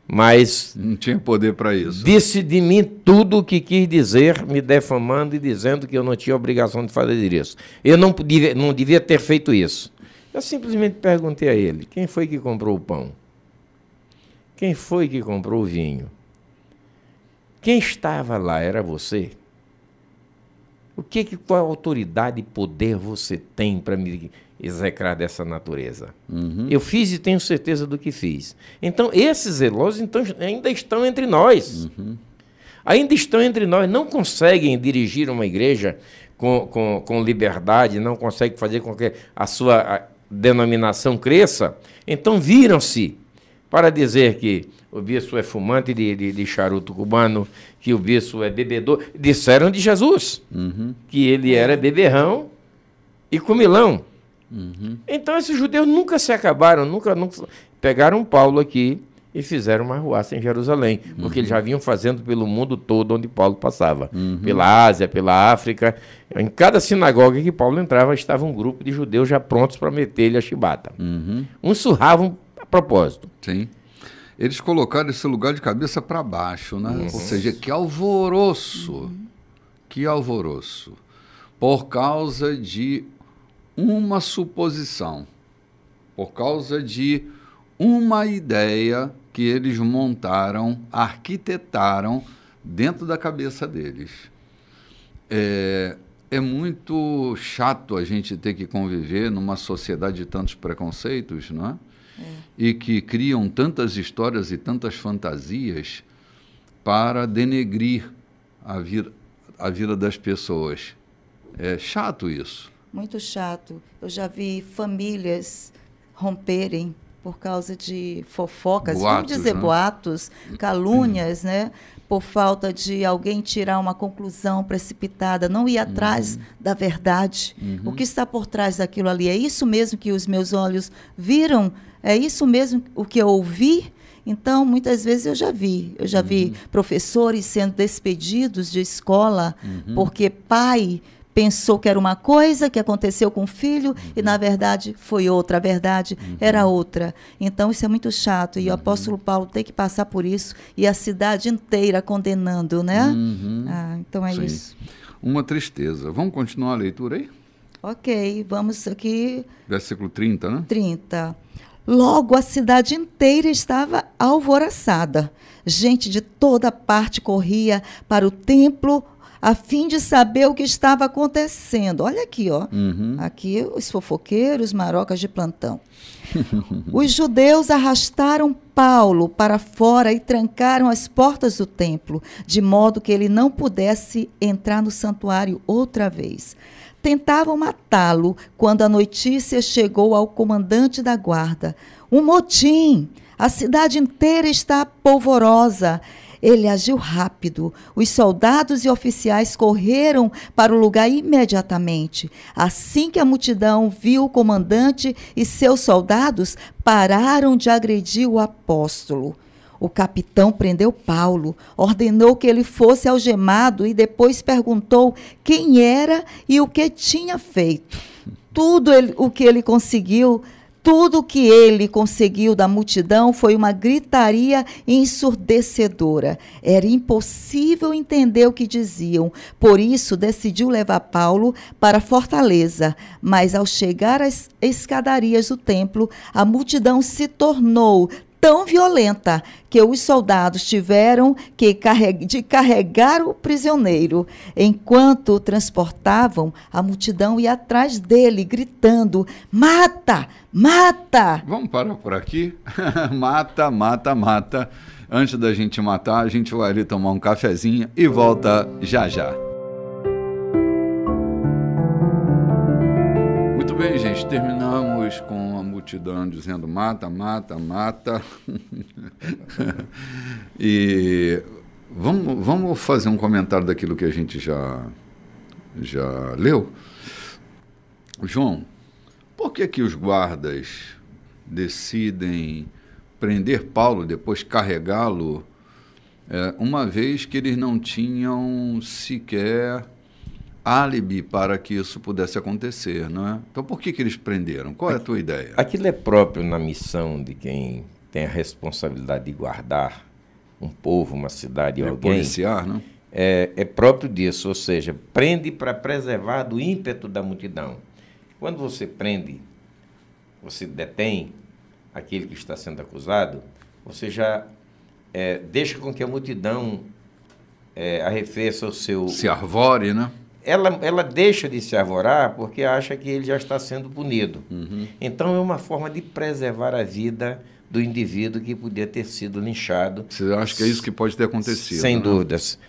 Speaker 2: Mas
Speaker 1: não tinha poder para isso.
Speaker 2: Disse de mim tudo o que quis dizer, me defamando e dizendo que eu não tinha obrigação de fazer isso. Eu não devia ter feito isso. Eu simplesmente perguntei a ele, quem foi que comprou o pão? Quem foi que comprou o vinho? Quem estava lá? Era você? Qual autoridade e poder você tem para me execrar dessa natureza? Eu fiz e tenho certeza do que fiz. Então, esses zelosos ainda estão entre nós. Ainda estão entre nós. Não conseguem dirigir uma igreja com liberdade, não conseguem fazer com que a sua denominação cresça. Então, viram-se para dizer que o bispo é fumante de charuto cubano, que o bispo é bebedor. Disseram de Jesus, que ele era beberrão e comilão. Então, esses judeus nunca se acabaram, nunca pegaram Paulo aqui e fizeram uma arruaça em Jerusalém, porque eles já vinham fazendo pelo mundo todo onde Paulo passava, pela Ásia, pela África. Em cada sinagoga que Paulo entrava, estava um grupo de judeus já prontos para meter-lhe a chibata. Uns surravam a propósito.
Speaker 1: Sim. Eles colocaram esse lugar de cabeça para baixo, né? Ou seja, que alvoroço, que alvoroço, por causa de uma suposição, por causa de uma ideia que eles montaram, arquitetaram dentro da cabeça deles. É muito chato a gente ter que conviver numa sociedade de tantos preconceitos, não é? E que criam tantas histórias e tantas fantasias para denegrir a vida das pessoas. É chato isso.
Speaker 3: Muito chato. Eu já vi famílias romperem por causa de fofocas, vamos dizer, né? Boatos, calúnias, né? Por falta de alguém tirar uma conclusão precipitada, não ir atrás da verdade. O que está por trás daquilo ali? É isso mesmo que os meus olhos viram? É isso mesmo o que eu ouvi? Então, muitas vezes eu já vi professores sendo despedidos de escola porque pai pensou que era uma coisa que aconteceu com o filho e, na verdade, foi outra. A verdade era outra. Então, isso é muito chato. E o apóstolo Paulo tem que passar por isso e a cidade inteira condenando, né? Então, é isso.
Speaker 1: Uma tristeza. Vamos continuar a leitura aí?
Speaker 3: Ok, vamos aqui.
Speaker 1: Versículo 30, né?
Speaker 3: 30. Logo, a cidade inteira estava alvoroçada. Gente de toda parte corria para o templo a fim de saber o que estava acontecendo. Olha aqui, ó. Aqui os fofoqueiros, marocas de plantão. Os judeus arrastaram Paulo para fora e trancaram as portas do templo, de modo que ele não pudesse entrar no santuário outra vez. Tentavam matá-lo quando a notícia chegou ao comandante da guarda. Um motim! A cidade inteira está polvorosa. Ele agiu rápido. Os soldados e oficiais correram para o lugar imediatamente. Assim que a multidão viu o comandante e seus soldados, pararam de agredir o apóstolo. O capitão prendeu Paulo, ordenou que ele fosse algemado e depois perguntou quem era e o que tinha feito. Tudo o que ele conseguiu da multidão foi uma gritaria ensurdecedora. Era impossível entender o que diziam. Por isso, decidiu levar Paulo para a fortaleza. Mas, ao chegar às escadarias do templo, a multidão se tornou tão violenta que os soldados tiveram que carregar o prisioneiro. Enquanto o transportavam, a multidão ia atrás dele, gritando: mata, mata!
Speaker 1: Vamos parar por aqui? Mata, mata, mata. Antes da gente matar, a gente vai ali tomar um cafezinho e volta já já. Muito bem, gente, terminamos com a multidão dizendo mata, mata, mata. E vamos fazer um comentário daquilo que a gente já leu. João, por que os guardas decidem prender Paulo e depois carregá-lo, uma vez que eles não tinham sequer álibi para que isso pudesse acontecer, não é? Então, por que eles prenderam? Qual é a tua ideia?
Speaker 2: Aquilo é próprio na missão de quem tem a responsabilidade de guardar um povo, uma cidade ou alguém.
Speaker 1: Policiar, não?
Speaker 2: É próprio disso, ou seja, prende para preservar do ímpeto da multidão. Quando você prende, você detém aquele que está sendo acusado, você já deixa com que a multidão arrefeça o seu...
Speaker 1: Se arvore, né?
Speaker 2: Ela deixa de se arvorar porque acha que ele já está sendo punido.
Speaker 1: Uhum.
Speaker 2: Então, é uma forma de preservar a vida do indivíduo que podia ter sido linchado.
Speaker 1: Você acha que é isso que pode ter acontecido?
Speaker 2: Sem
Speaker 1: né?
Speaker 2: dúvidas.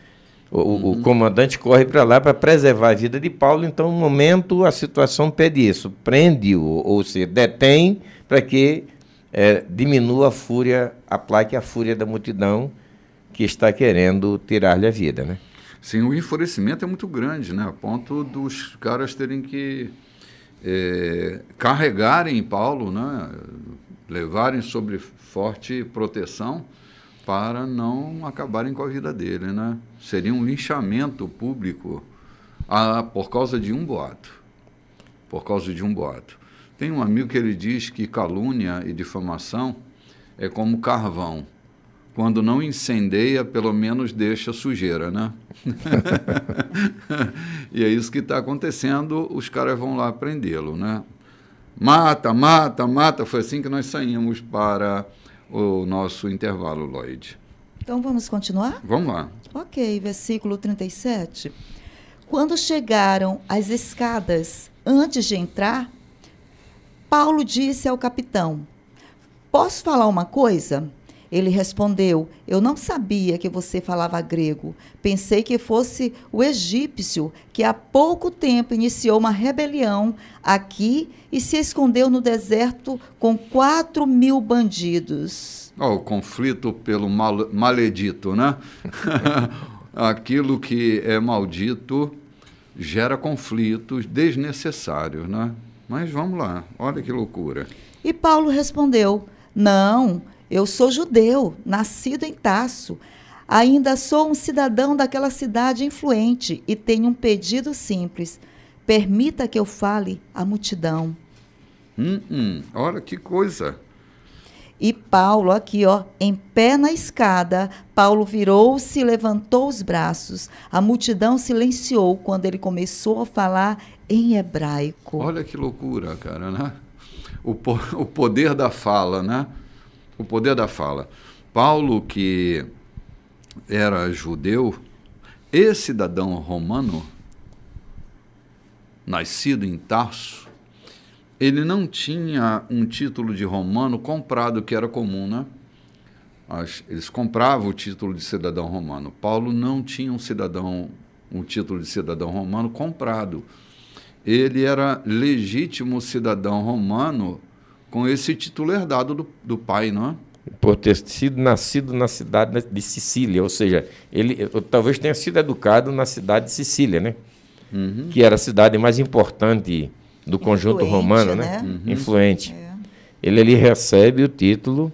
Speaker 2: O comandante corre para lá para preservar a vida de Paulo, então, no momento, a situação pede isso. Prende-o, ou se detém, para que diminua a fúria, aplaque a fúria da multidão que está querendo tirar-lhe a vida, né?
Speaker 1: Sim, o enfurecimento é muito grande, né? A ponto dos caras terem que carregarem Paulo, né? Levarem sobre forte proteção para não acabarem com a vida dele, né? Seria um linchamento público por causa de um boato. Por causa de um boato. Tem um amigo que ele diz que calúnia e difamação é como carvão. Quando não incendeia, pelo menos deixa sujeira, né? E é isso que está acontecendo, os caras vão lá prendê-lo, né? Mata, mata, mata. Foi assim que nós saímos para o nosso intervalo, Lloyd.
Speaker 3: Então vamos continuar?
Speaker 1: Vamos lá.
Speaker 3: Ok, versículo 37. Quando chegaram às escadas, antes de entrar, Paulo disse ao capitão: posso falar uma coisa? Ele respondeu: eu não sabia que você falava grego. Pensei que fosse o egípcio que há pouco tempo iniciou uma rebelião aqui e se escondeu no deserto com 4.000 bandidos.
Speaker 1: O conflito pelo maledito, né? Aquilo que é maldito gera conflitos desnecessários, né? Mas vamos lá, olha que loucura.
Speaker 3: E Paulo respondeu: não, eu sou judeu, nascido em Tarso. Ainda sou um cidadão daquela cidade influente e tenho um pedido simples. Permita que eu fale à multidão.
Speaker 1: Olha que coisa.
Speaker 3: E Paulo, aqui, em pé na escada, Paulo virou-se e levantou os braços. A multidão silenciou quando ele começou a falar em hebraico.
Speaker 1: Olha que loucura, cara, né? O poder da fala, né? O poder da fala. Paulo, que era judeu e cidadão romano, nascido em Tarso, ele não tinha um título de romano comprado, que era comum, né? Eles compravam o título de cidadão romano. Paulo não tinha um título de cidadão romano comprado. Ele era legítimo cidadão romano com esse título herdado do pai, não é?
Speaker 2: por ter sido nascido na cidade de Sicília, ou seja, ele talvez tenha sido educado na cidade de Sicília, né? Que era a cidade mais importante do conjunto romano, né? Influente. É. Ele ali recebe o título.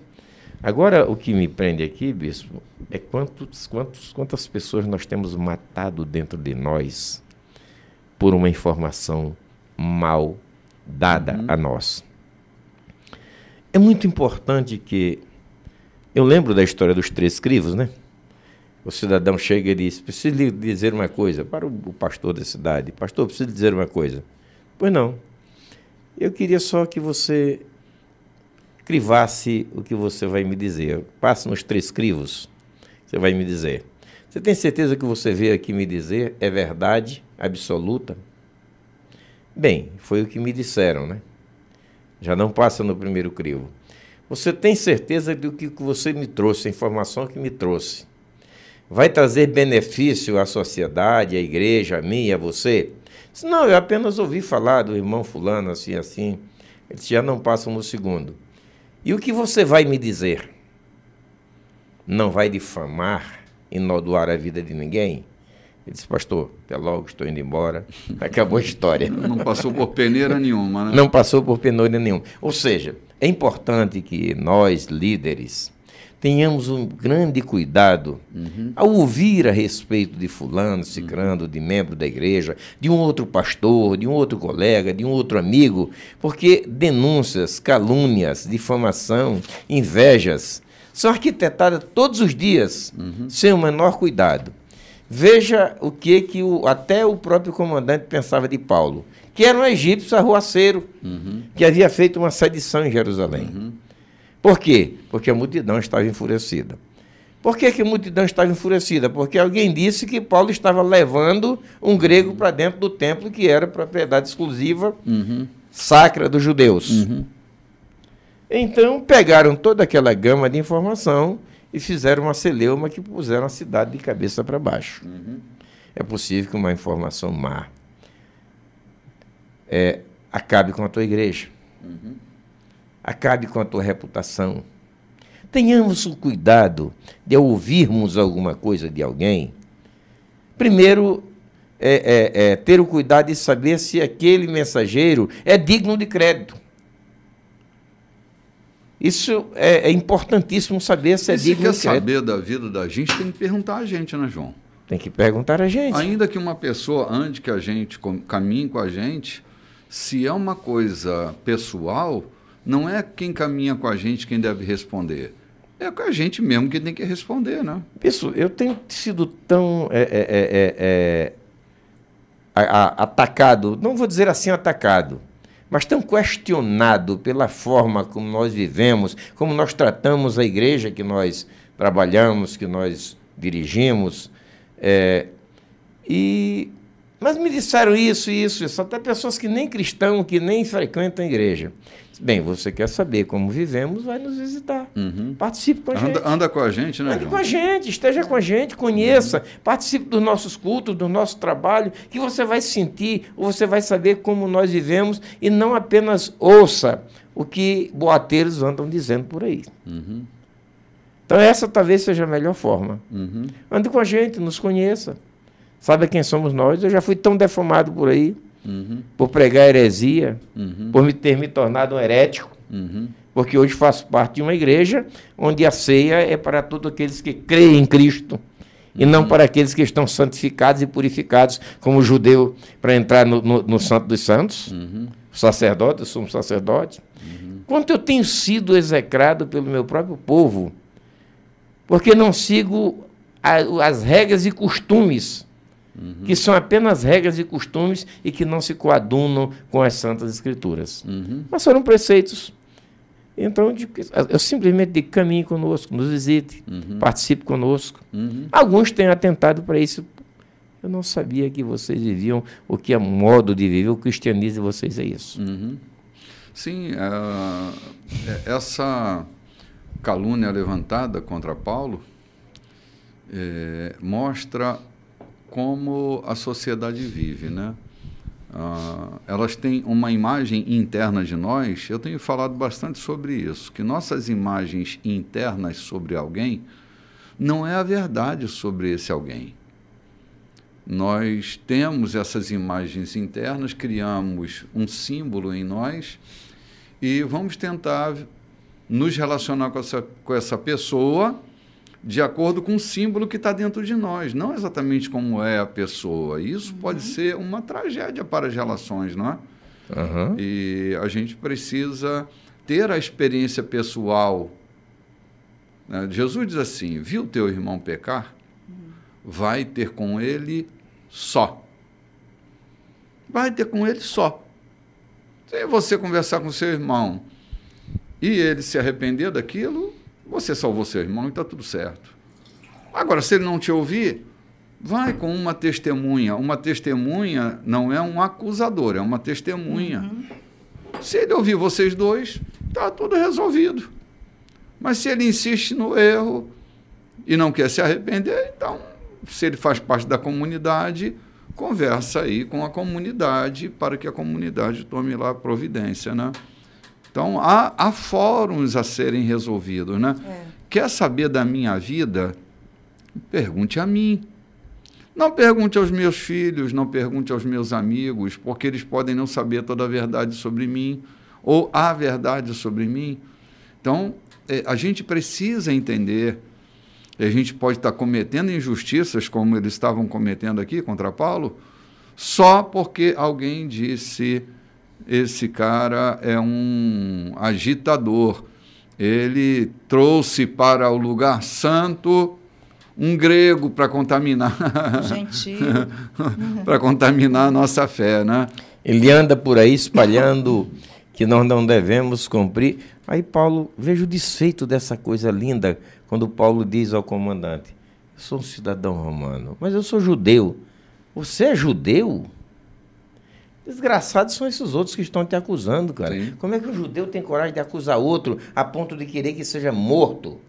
Speaker 2: Agora, o que me prende aqui, bispo, é quantas pessoas nós temos matado dentro de nós por uma informação mal dada a nós. É muito importante que... Eu lembro da história dos 3 escrivos, né? O cidadão chega e diz, preciso lhe dizer uma coisa, para o pastor da cidade. Pastor, preciso lhe dizer uma coisa. Pois não. Eu queria só que você crivasse o que você vai me dizer. Passe nos 3 crivos, você vai me dizer. Você tem certeza que você veio aqui me dizer é verdade absoluta? Bem, foi o que me disseram, né? Já não passa no primeiro crivo. Você tem certeza do que você me trouxe, a informação que me trouxe, vai trazer benefício à sociedade, à igreja, a mim e a você? Disse, não, eu apenas ouvi falar do irmão fulano, assim, assim. Eles já não passam no segundo. E o que você vai me dizer? Não vai difamar e nodoar a vida de ninguém? Ele disse, pastor, até logo, estou indo embora. Acabou a história.
Speaker 1: Não passou por peneira nenhuma, né?
Speaker 2: Não passou por peneira nenhuma. Ou seja, é importante que nós, líderes, tenhamos um grande cuidado ao ouvir a respeito de fulano, cicrano, de membro da igreja, de um outro pastor, de um outro colega, de um outro amigo, porque denúncias, calúnias, difamação, invejas, são arquitetadas todos os dias, sem o menor cuidado. Veja o que até o próprio comandante pensava de Paulo, que era um egípcio arruaceiro, que havia feito uma sedição em Jerusalém. Por quê? Porque a multidão estava enfurecida. Por que a multidão estava enfurecida? Porque alguém disse que Paulo estava levando um grego para dentro do templo, que era propriedade exclusiva, sacra dos judeus. Então, pegaram toda aquela gama de informação e fizeram uma celeuma que puseram a cidade de cabeça para baixo. É possível que uma informação má acabe com a tua igreja. Acabe com a tua reputação. Tenhamos o cuidado de, ao ouvirmos alguma coisa de alguém, primeiro, ter o cuidado de saber se aquele mensageiro é digno de crédito. Isso é importantíssimo saber se é digno de crédito.
Speaker 1: Se quer saber da vida da gente, tem que perguntar a gente, né, João?
Speaker 2: Tem que perguntar a gente.
Speaker 1: Ainda que uma pessoa ande que a gente, caminhe com a gente, se é uma coisa pessoal, não é quem caminha com a gente quem deve responder. É com a gente mesmo que tem que responder, né? Pessoal,
Speaker 2: eu tenho sido tão atacado, não vou dizer assim atacado, mas tão questionado pela forma como nós vivemos, como nós tratamos a igreja que nós trabalhamos, que nós dirigimos. Mas me disseram isso, até pessoas que nem cristãos, que nem frequentam a igreja. Bem, você quer saber como vivemos, vai nos visitar. Participe com a gente.
Speaker 1: Anda com a gente, né,
Speaker 2: Ande com a gente, esteja com a gente, conheça, participe dos nossos cultos, do nosso trabalho, que você vai sentir, ou você vai saber como nós vivemos, e não apenas ouça o que boateiros andam dizendo por aí. Então essa talvez seja a melhor forma. Ande com a gente, nos conheça. Sabe quem somos nós? Eu já fui tão defamado por aí, por pregar heresia, por ter me tornado um herético, porque hoje faço parte de uma igreja onde a ceia é para todos aqueles que creem em Cristo, e não para aqueles que estão santificados e purificados, como o judeu, para entrar no Santo dos Santos, sacerdote, eu sou um sacerdote. Quanto eu tenho sido execrado pelo meu próprio povo, porque não sigo as regras e costumes, que são apenas regras e costumes e que não se coadunam com as Santas Escrituras. Mas foram preceitos. Então, eu simplesmente digo, caminhe conosco, nos visite, participe conosco. Alguns têm atentado para isso. Eu não sabia que vocês viviam, o que é modo de viver, o cristianismo de vocês é isso.
Speaker 1: Sim, essa calúnia levantada contra Paulo mostra como a sociedade vive, né? elas têm uma imagem interna de nós. Eu tenho falado bastante sobre isso, que nossas imagens internas sobre alguém não é a verdade sobre esse alguém. Nós temos essas imagens internas, criamos um símbolo em nós e vamos tentar nos relacionar com essa pessoa de acordo com o símbolo que está dentro de nós, não exatamente como é a pessoa. Isso pode ser uma tragédia para as relações, não é? E a gente precisa ter a experiência pessoal. Jesus diz assim: viu teu irmão pecar? Vai ter com ele só. Vai ter com ele só. Se você conversar com seu irmão e ele se arrepender daquilo, você salvou seu irmão e está tudo certo. Agora, se ele não te ouvir, vai com uma testemunha. Uma testemunha não é um acusador, é uma testemunha. Se ele ouvir vocês dois, está tudo resolvido. Mas se ele insiste no erro e não quer se arrepender, então, se ele faz parte da comunidade, conversa aí com a comunidade para que a comunidade tome lá a providência, né? Então, há fóruns a serem resolvidos, né? Quer saber da minha vida? Pergunte a mim. Não pergunte aos meus filhos, não pergunte aos meus amigos, porque eles podem não saber toda a verdade sobre mim, ou a verdade sobre mim. Então, a gente precisa entender, a gente pode estar cometendo injustiças, como eles estavam cometendo aqui contra Paulo, só porque alguém disse: esse cara é um agitador, ele trouxe para o lugar santo um grego para contaminar,
Speaker 3: gentil,
Speaker 1: para contaminar a nossa fé, né?
Speaker 2: Ele anda por aí espalhando que nós não devemos cumprir. Aí Paulo, veja o desfeito dessa coisa linda, quando Paulo diz ao comandante: eu sou um cidadão romano, mas eu sou judeu. Você é judeu? Desgraçados são esses outros que estão te acusando, cara.
Speaker 1: Sim.
Speaker 2: Como é que um judeu tem coragem de acusar outro a ponto de querer que seja morto?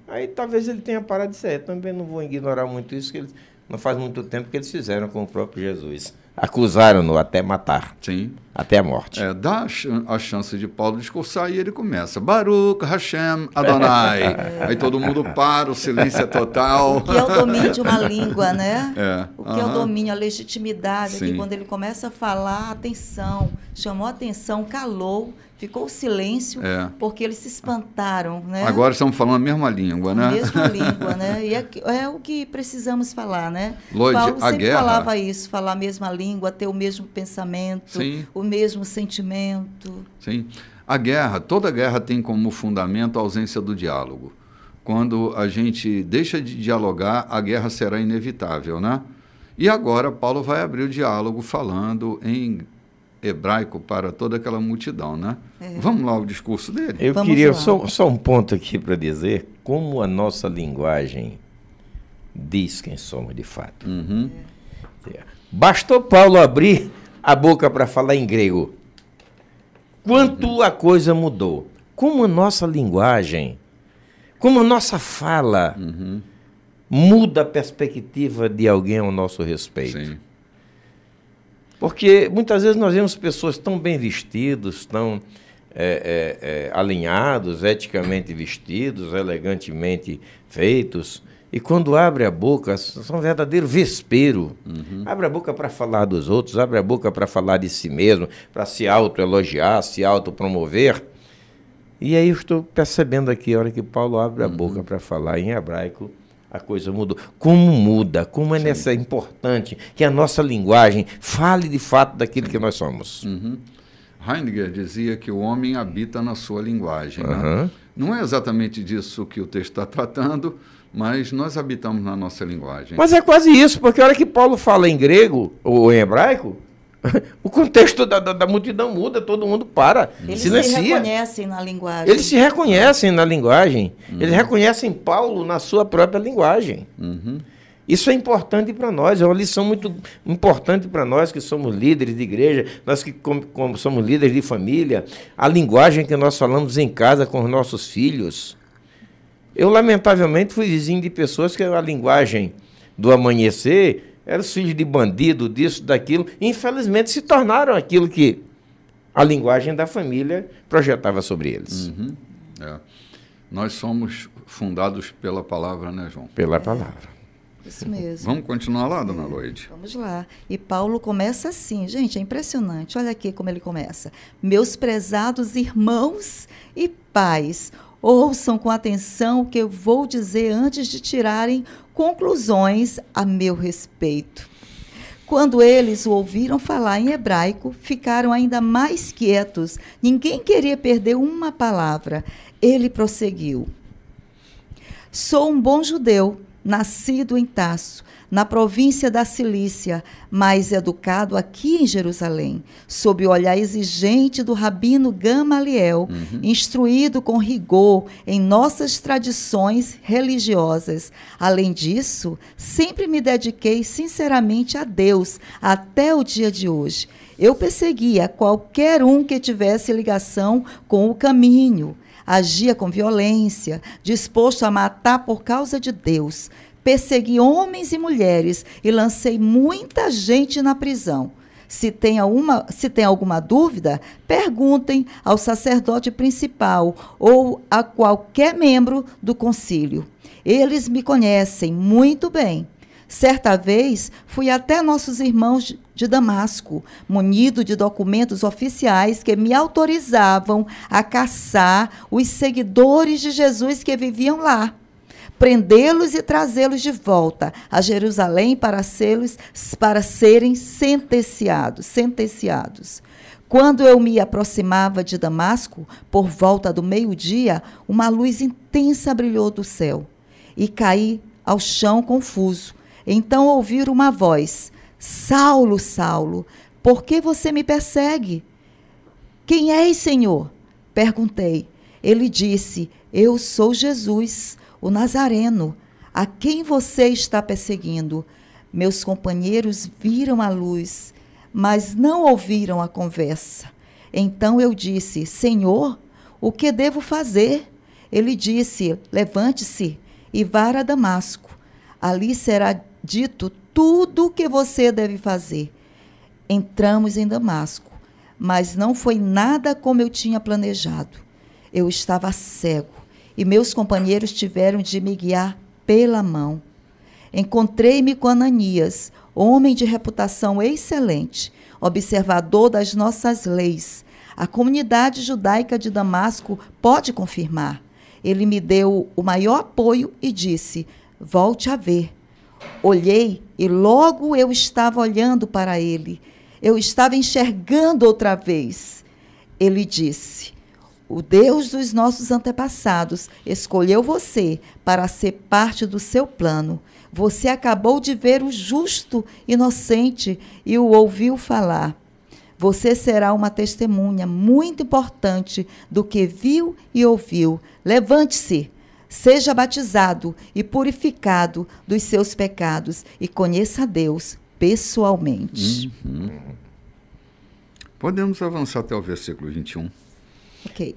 Speaker 2: Aí talvez ele tenha parado de ser. Também não vou ignorar muito isso, que não faz muito tempo que eles fizeram com o próprio Jesus. Acusaram-no até matar.
Speaker 1: Sim.
Speaker 2: Até a morte.
Speaker 1: Dá a chance de Paulo discursar e ele começa: Baruch Hashem Adonai. Aí todo mundo para, o silêncio é total.
Speaker 3: O que é o domínio de uma língua, né? O que é o
Speaker 1: Aham.
Speaker 3: domínio, a legitimidade.
Speaker 1: Sim.
Speaker 3: Que quando ele começa a falar, atenção, chamou a atenção, calou, ficou o silêncio, porque eles se espantaram, né?
Speaker 1: Agora estamos falando a mesma língua, né?
Speaker 3: A mesma língua, né? E é o que precisamos falar, né?
Speaker 1: Lloyd,
Speaker 3: Paulo
Speaker 1: a
Speaker 3: sempre
Speaker 1: guerra...
Speaker 3: falava isso, falar a mesma língua, ter o mesmo pensamento,
Speaker 1: Sim.
Speaker 3: o mesmo sentimento.
Speaker 1: Sim. Toda guerra tem como fundamento a ausência do diálogo. Quando a gente deixa de dialogar, a guerra será inevitável, né? E agora Paulo vai abrir o diálogo falando em hebraico para toda aquela multidão, né? Vamos lá o discurso dele?
Speaker 2: Eu
Speaker 3: Vamos
Speaker 2: queria
Speaker 3: lá.
Speaker 2: só um ponto aqui para dizer como a nossa linguagem diz quem somos de fato. Bastou Paulo abrir a boca para falar em grego. Quanto a coisa mudou. Como a nossa linguagem, como a nossa fala muda a perspectiva de alguém ao nosso respeito.
Speaker 1: Sim.
Speaker 2: Porque muitas vezes nós vemos pessoas tão bem vestidos, tão alinhados, eticamente vestidos, elegantemente feitos, e quando abre a boca, são um verdadeiro vespeiro. Abre a boca para falar dos outros, abre a boca para falar de si mesmo, para se autoelogiar, se autopromover. E aí eu estou percebendo aqui, a hora que Paulo abre a boca para falar em hebraico, a coisa mudou. Como muda, como é importante que a nossa linguagem fale de fato daquilo que nós somos.
Speaker 1: Heidegger dizia que o homem habita na sua linguagem. Né? Não é exatamente disso que o texto está tratando, mas nós habitamos na nossa linguagem.
Speaker 2: Mas é quase isso, porque a hora que Paulo fala em grego ou em hebraico, o contexto da multidão muda, todo mundo para,
Speaker 3: Eles
Speaker 2: silencia.
Speaker 3: se reconhecem na linguagem.
Speaker 2: Eles se reconhecem na linguagem, eles reconhecem Paulo na sua própria linguagem. Isso é importante para nós, é uma lição muito importante para nós que somos líderes de igreja, nós que como somos líderes de família, a linguagem que nós falamos em casa com os nossos filhos. Eu, lamentavelmente, fui vizinho de pessoas que a linguagem do amanhecer eram os filhos de bandido, disso, daquilo, e infelizmente se tornaram aquilo que a linguagem da família projetava sobre eles.
Speaker 1: Nós somos fundados pela palavra, né, João?
Speaker 2: Pela palavra.
Speaker 3: Isso mesmo.
Speaker 1: Vamos continuar lá, dona Loide?
Speaker 3: Vamos lá. E Paulo começa assim, gente, é impressionante. Olha aqui como ele começa. Meus prezados irmãos e pais, ouçam com atenção o que eu vou dizer antes de tirarem conclusões a meu respeito. Quando eles o ouviram falar em hebraico, ficaram ainda mais quietos. Ninguém queria perder uma palavra. Ele prosseguiu. Sou um bom judeu, nascido em Tarso, na província da Cilícia, mas educado aqui em Jerusalém, sob o olhar exigente do rabino Gamaliel, instruído com rigor em nossas tradições religiosas. Além disso, sempre me dediquei sinceramente a Deus até o dia de hoje. Eu perseguia qualquer um que tivesse ligação com o caminho. Agia com violência, disposto a matar por causa de Deus. Persegui homens e mulheres e lancei muita gente na prisão. Se tem alguma dúvida, perguntem ao sacerdote principal ou a qualquer membro do concílio. Eles me conhecem muito bem. Certa vez, fui até nossos irmãos de Damasco, munido de documentos oficiais que me autorizavam a caçar os seguidores de Jesus que viviam lá, prendê-los e trazê-los de volta a Jerusalém para serem sentenciados. Quando eu me aproximava de Damasco, por volta do meio-dia, uma luz intensa brilhou do céu e caí ao chão confuso. Então ouvi uma voz: Saulo, Saulo, por que você me persegue? Quem és, Senhor? Perguntei. Ele disse: eu sou Jesus, o Nazareno, a quem você está perseguindo. Meus companheiros viram a luz, mas não ouviram a conversa. Então eu disse: Senhor, o que devo fazer? Ele disse: levante-se e vá a Damasco. Ali será dito tudo o que você deve fazer. Entramos em Damasco, mas não foi nada como eu tinha planejado. Eu estava cego e meus companheiros tiveram de me guiar pela mão. Encontrei-me com Ananias, homem de reputação excelente, observador das nossas leis. A comunidade judaica de Damasco pode confirmar. Ele me deu o maior apoio e disse: volte a ver. Olhei e logo eu estava olhando para ele. Eu estava enxergando outra vez. Ele disse: o Deus dos nossos antepassados escolheu você para ser parte do seu plano. Você acabou de ver o justo inocente e o ouviu falar. Você será uma testemunha muito importante do que viu e ouviu. Levante-se. Seja batizado e purificado dos seus pecados e conheça a Deus pessoalmente.
Speaker 1: Podemos avançar até o versículo 21.
Speaker 3: Ok.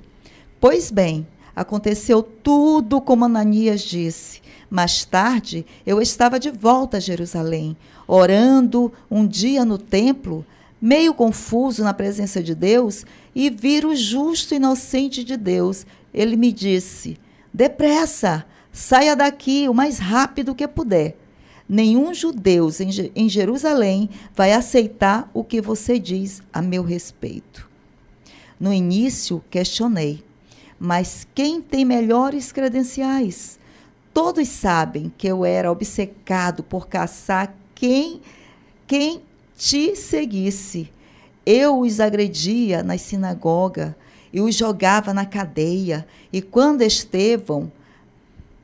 Speaker 3: Pois bem, aconteceu tudo como Ananias disse. Mais tarde, eu estava de volta a Jerusalém, orando um dia no templo, meio confuso na presença de Deus, e vi o justo e inocente de Deus. Ele me disse: depressa, saia daqui o mais rápido que puder. Nenhum judeu em Jerusalém vai aceitar o que você diz a meu respeito. No início, questionei, mas quem tem melhores credenciais? Todos sabem que eu era obcecado por caçar quem te seguisse. Eu os agredia na sinagoga e os jogava na cadeia. E quando Estevão,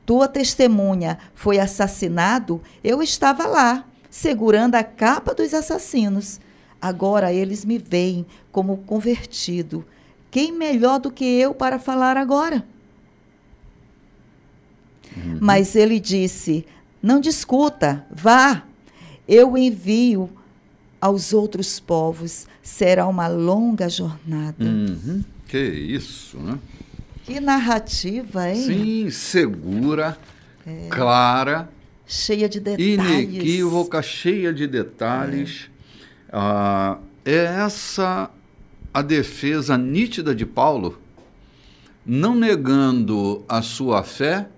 Speaker 3: tua testemunha, foi assassinado, eu estava lá, segurando a capa dos assassinos. Agora eles me veem como convertido. Quem melhor do que eu para falar agora? Mas ele disse: não discuta, vá. Eu o envio aos outros povos. Será uma longa jornada.
Speaker 1: Que isso, né?
Speaker 3: Que narrativa, hein?
Speaker 1: Sim, segura, clara,
Speaker 3: cheia de detalhes.
Speaker 1: Inequívoca, cheia de detalhes. É essa a defesa nítida de Paulo, não negando a sua fé,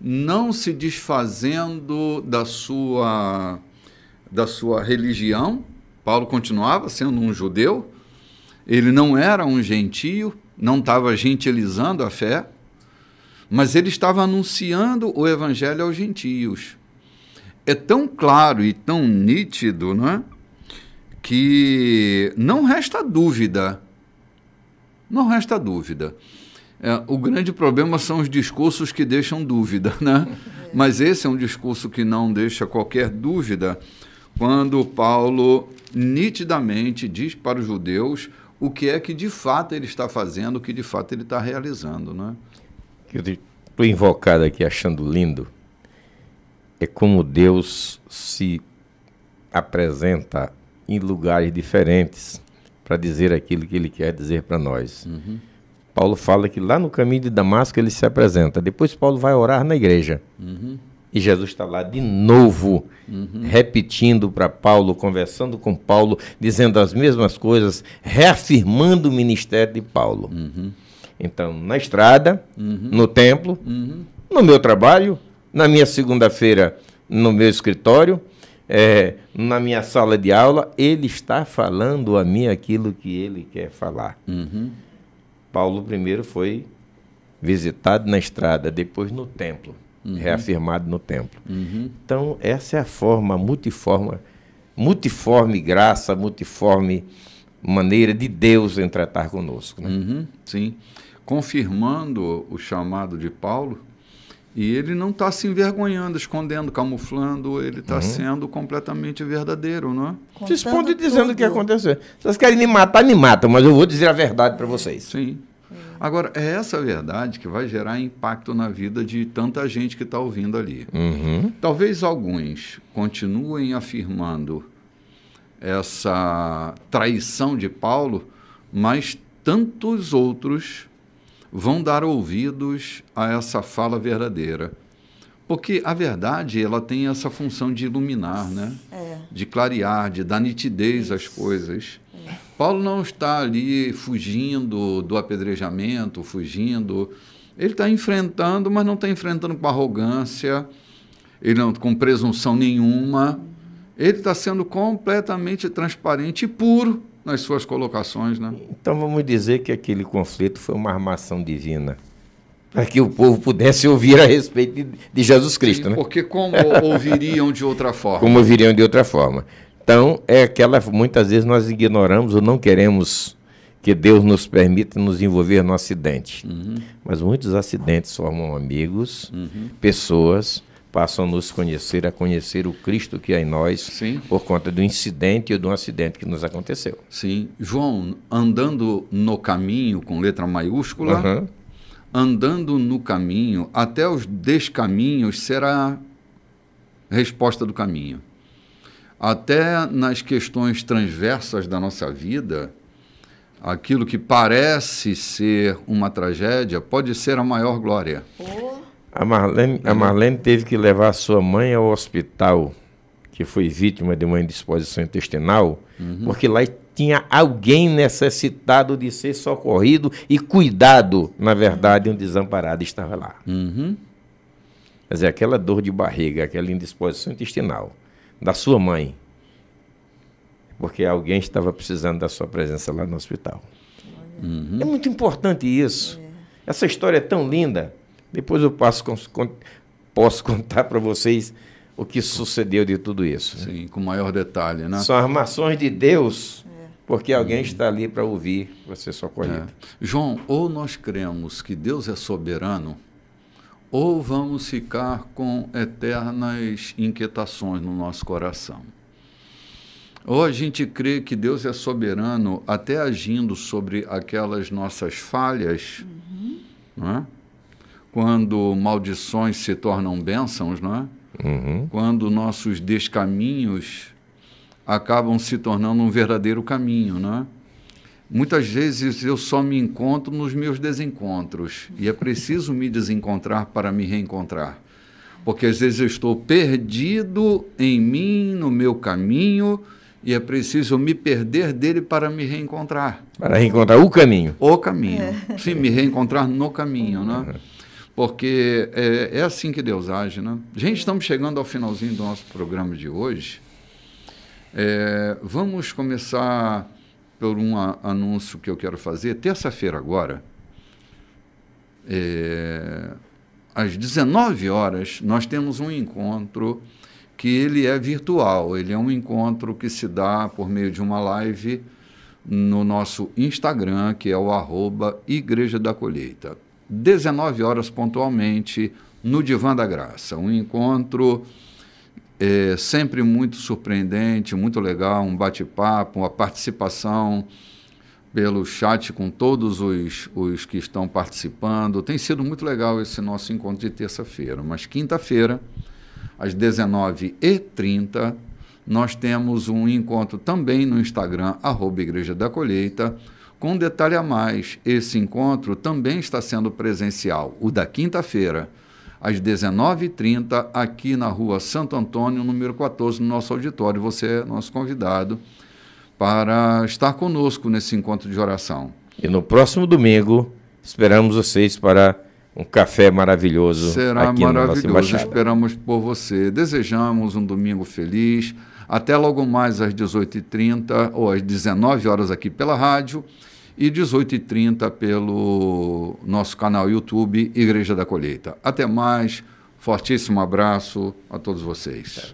Speaker 1: não se desfazendo da sua religião. Paulo continuava sendo um judeu, ele não era um gentio, não estava gentilizando a fé, mas ele estava anunciando o evangelho aos gentios. É tão claro e tão nítido, né, que não resta dúvida. Não resta dúvida. O grande problema são os discursos que deixam dúvida, né? Mas esse é um discurso que não deixa qualquer dúvida, quando Paulo nitidamente diz para os judeus o que é que de fato ele está fazendo, o que de fato ele está realizando, né?
Speaker 2: Eu estou invocado aqui achando lindo, é como Deus se apresenta em lugares diferentes para dizer aquilo que ele quer dizer para nós.
Speaker 1: Uhum.
Speaker 2: Paulo fala que lá no caminho de Damasco ele se apresenta. Depois Paulo vai orar na igreja.
Speaker 1: Uhum.
Speaker 2: E Jesus está lá de novo, repetindo para Paulo, conversando com Paulo, dizendo as mesmas coisas, reafirmando o ministério de Paulo.
Speaker 1: Uhum.
Speaker 2: Então, na estrada, no templo, no meu trabalho, na minha segunda-feira, no meu escritório, na minha sala de aula, ele está falando a mim aquilo que ele quer falar.
Speaker 1: Uhum.
Speaker 2: Paulo primeiro foi visitado na estrada, depois no templo, reafirmado no templo.
Speaker 1: Uhum.
Speaker 2: Então, essa é a forma multiforme graça, multiforme maneira de Deus em tratar conosco. Né?
Speaker 1: Uhum. Sim. Confirmando o chamado de Paulo, e ele não está se envergonhando, escondendo, camuflando, ele está sendo completamente verdadeiro, não é?
Speaker 2: Se expondo dizendo o que aconteceu. Se vocês querem me matam, mas eu vou dizer a verdade para vocês.
Speaker 1: Sim. Agora, é essa verdade que vai gerar impacto na vida de tanta gente que está ouvindo ali. Talvez alguns continuem afirmando essa traição de Paulo, mas tantos outros vão dar ouvidos a essa fala verdadeira. Porque a verdade, ela tem essa função de iluminar, né? De clarear, de dar nitidez às coisas. Paulo não está ali fugindo do apedrejamento, fugindo. Ele está enfrentando, mas não está enfrentando com arrogância, ele não, com presunção nenhuma. Ele está sendo completamente transparente e puro nas suas colocações, né?
Speaker 2: Então vamos dizer que aquele conflito foi uma armação divina, para que o povo pudesse ouvir a respeito de Jesus Cristo.
Speaker 1: Sim,
Speaker 2: né?
Speaker 1: Porque como ouviriam de outra forma?
Speaker 2: Como ouviriam de outra forma. Então, muitas vezes nós ignoramos ou não queremos que Deus nos permita nos envolver no acidente. Mas muitos acidentes formam amigos, pessoas, passam a nos conhecer, a conhecer o Cristo que é em nós,
Speaker 1: Sim.
Speaker 2: por conta do incidente ou de um acidente que nos aconteceu.
Speaker 1: Sim. João, andando no caminho, com letra maiúscula, andando no caminho, até os descaminhos será resposta do caminho. Até nas questões transversas da nossa vida, aquilo que parece ser uma tragédia pode ser a maior glória.
Speaker 2: A Marlene teve que levar a sua mãe ao hospital, que foi vítima de uma indisposição intestinal, porque lá tinha alguém necessitado de ser socorrido e cuidado. Na verdade, um desamparado estava lá. Quer dizer, aquela dor de barriga, aquela indisposição intestinal da sua mãe, porque alguém estava precisando da sua presença lá no hospital. É muito importante isso. Essa história é tão linda. Depois eu posso contar para vocês o que sucedeu de tudo isso.
Speaker 1: Sim, com maior detalhe, né?
Speaker 2: São armações de Deus, porque alguém está ali para ouvir você socorrido.
Speaker 1: João, ou nós cremos que Deus é soberano, ou vamos ficar com eternas inquietações no nosso coração. Ou a gente crê que Deus é soberano até agindo sobre aquelas nossas falhas, não é? Quando maldições se tornam bênçãos, não é? Quando nossos descaminhos acabam se tornando um verdadeiro caminho, não é? Muitas vezes eu só me encontro nos meus desencontros e é preciso me desencontrar para me reencontrar. Porque às vezes eu estou perdido em mim, no meu caminho, e é preciso me perder dele para me reencontrar.
Speaker 2: Para reencontrar o caminho.
Speaker 1: O caminho. Sim, me reencontrar no caminho, né? Porque é assim que Deus age, né? Gente, estamos chegando ao finalzinho do nosso programa de hoje. Vamos começar por um anúncio que eu quero fazer. Terça-feira agora, às 19 horas, nós temos um encontro que ele é virtual. Ele é um encontro que se dá por meio de uma live no nosso Instagram, que é o @Igreja da Colheita. 19 horas pontualmente, no Divã da Graça. Um encontro sempre muito surpreendente, muito legal, um bate-papo, uma participação pelo chat com todos os que estão participando. Tem sido muito legal esse nosso encontro de terça-feira, mas quinta-feira, às 19h30, nós temos um encontro também no Instagram, @Igreja da Colheita, com um detalhe a mais. Esse encontro também está sendo presencial, o da quinta-feira, às 19h30, aqui na rua Santo Antônio, número 14, no nosso auditório. Você é nosso convidado para estar conosco nesse encontro de oração.
Speaker 2: E no próximo domingo, esperamos vocês para um café maravilhoso.
Speaker 1: Será
Speaker 2: aqui
Speaker 1: maravilhoso, esperamos por você. Desejamos um domingo feliz. Até logo mais às 18h30 ou às 19 horas aqui pela rádio e 18h30 pelo nosso canal YouTube Igreja da Colheita. Até mais, fortíssimo abraço a todos vocês.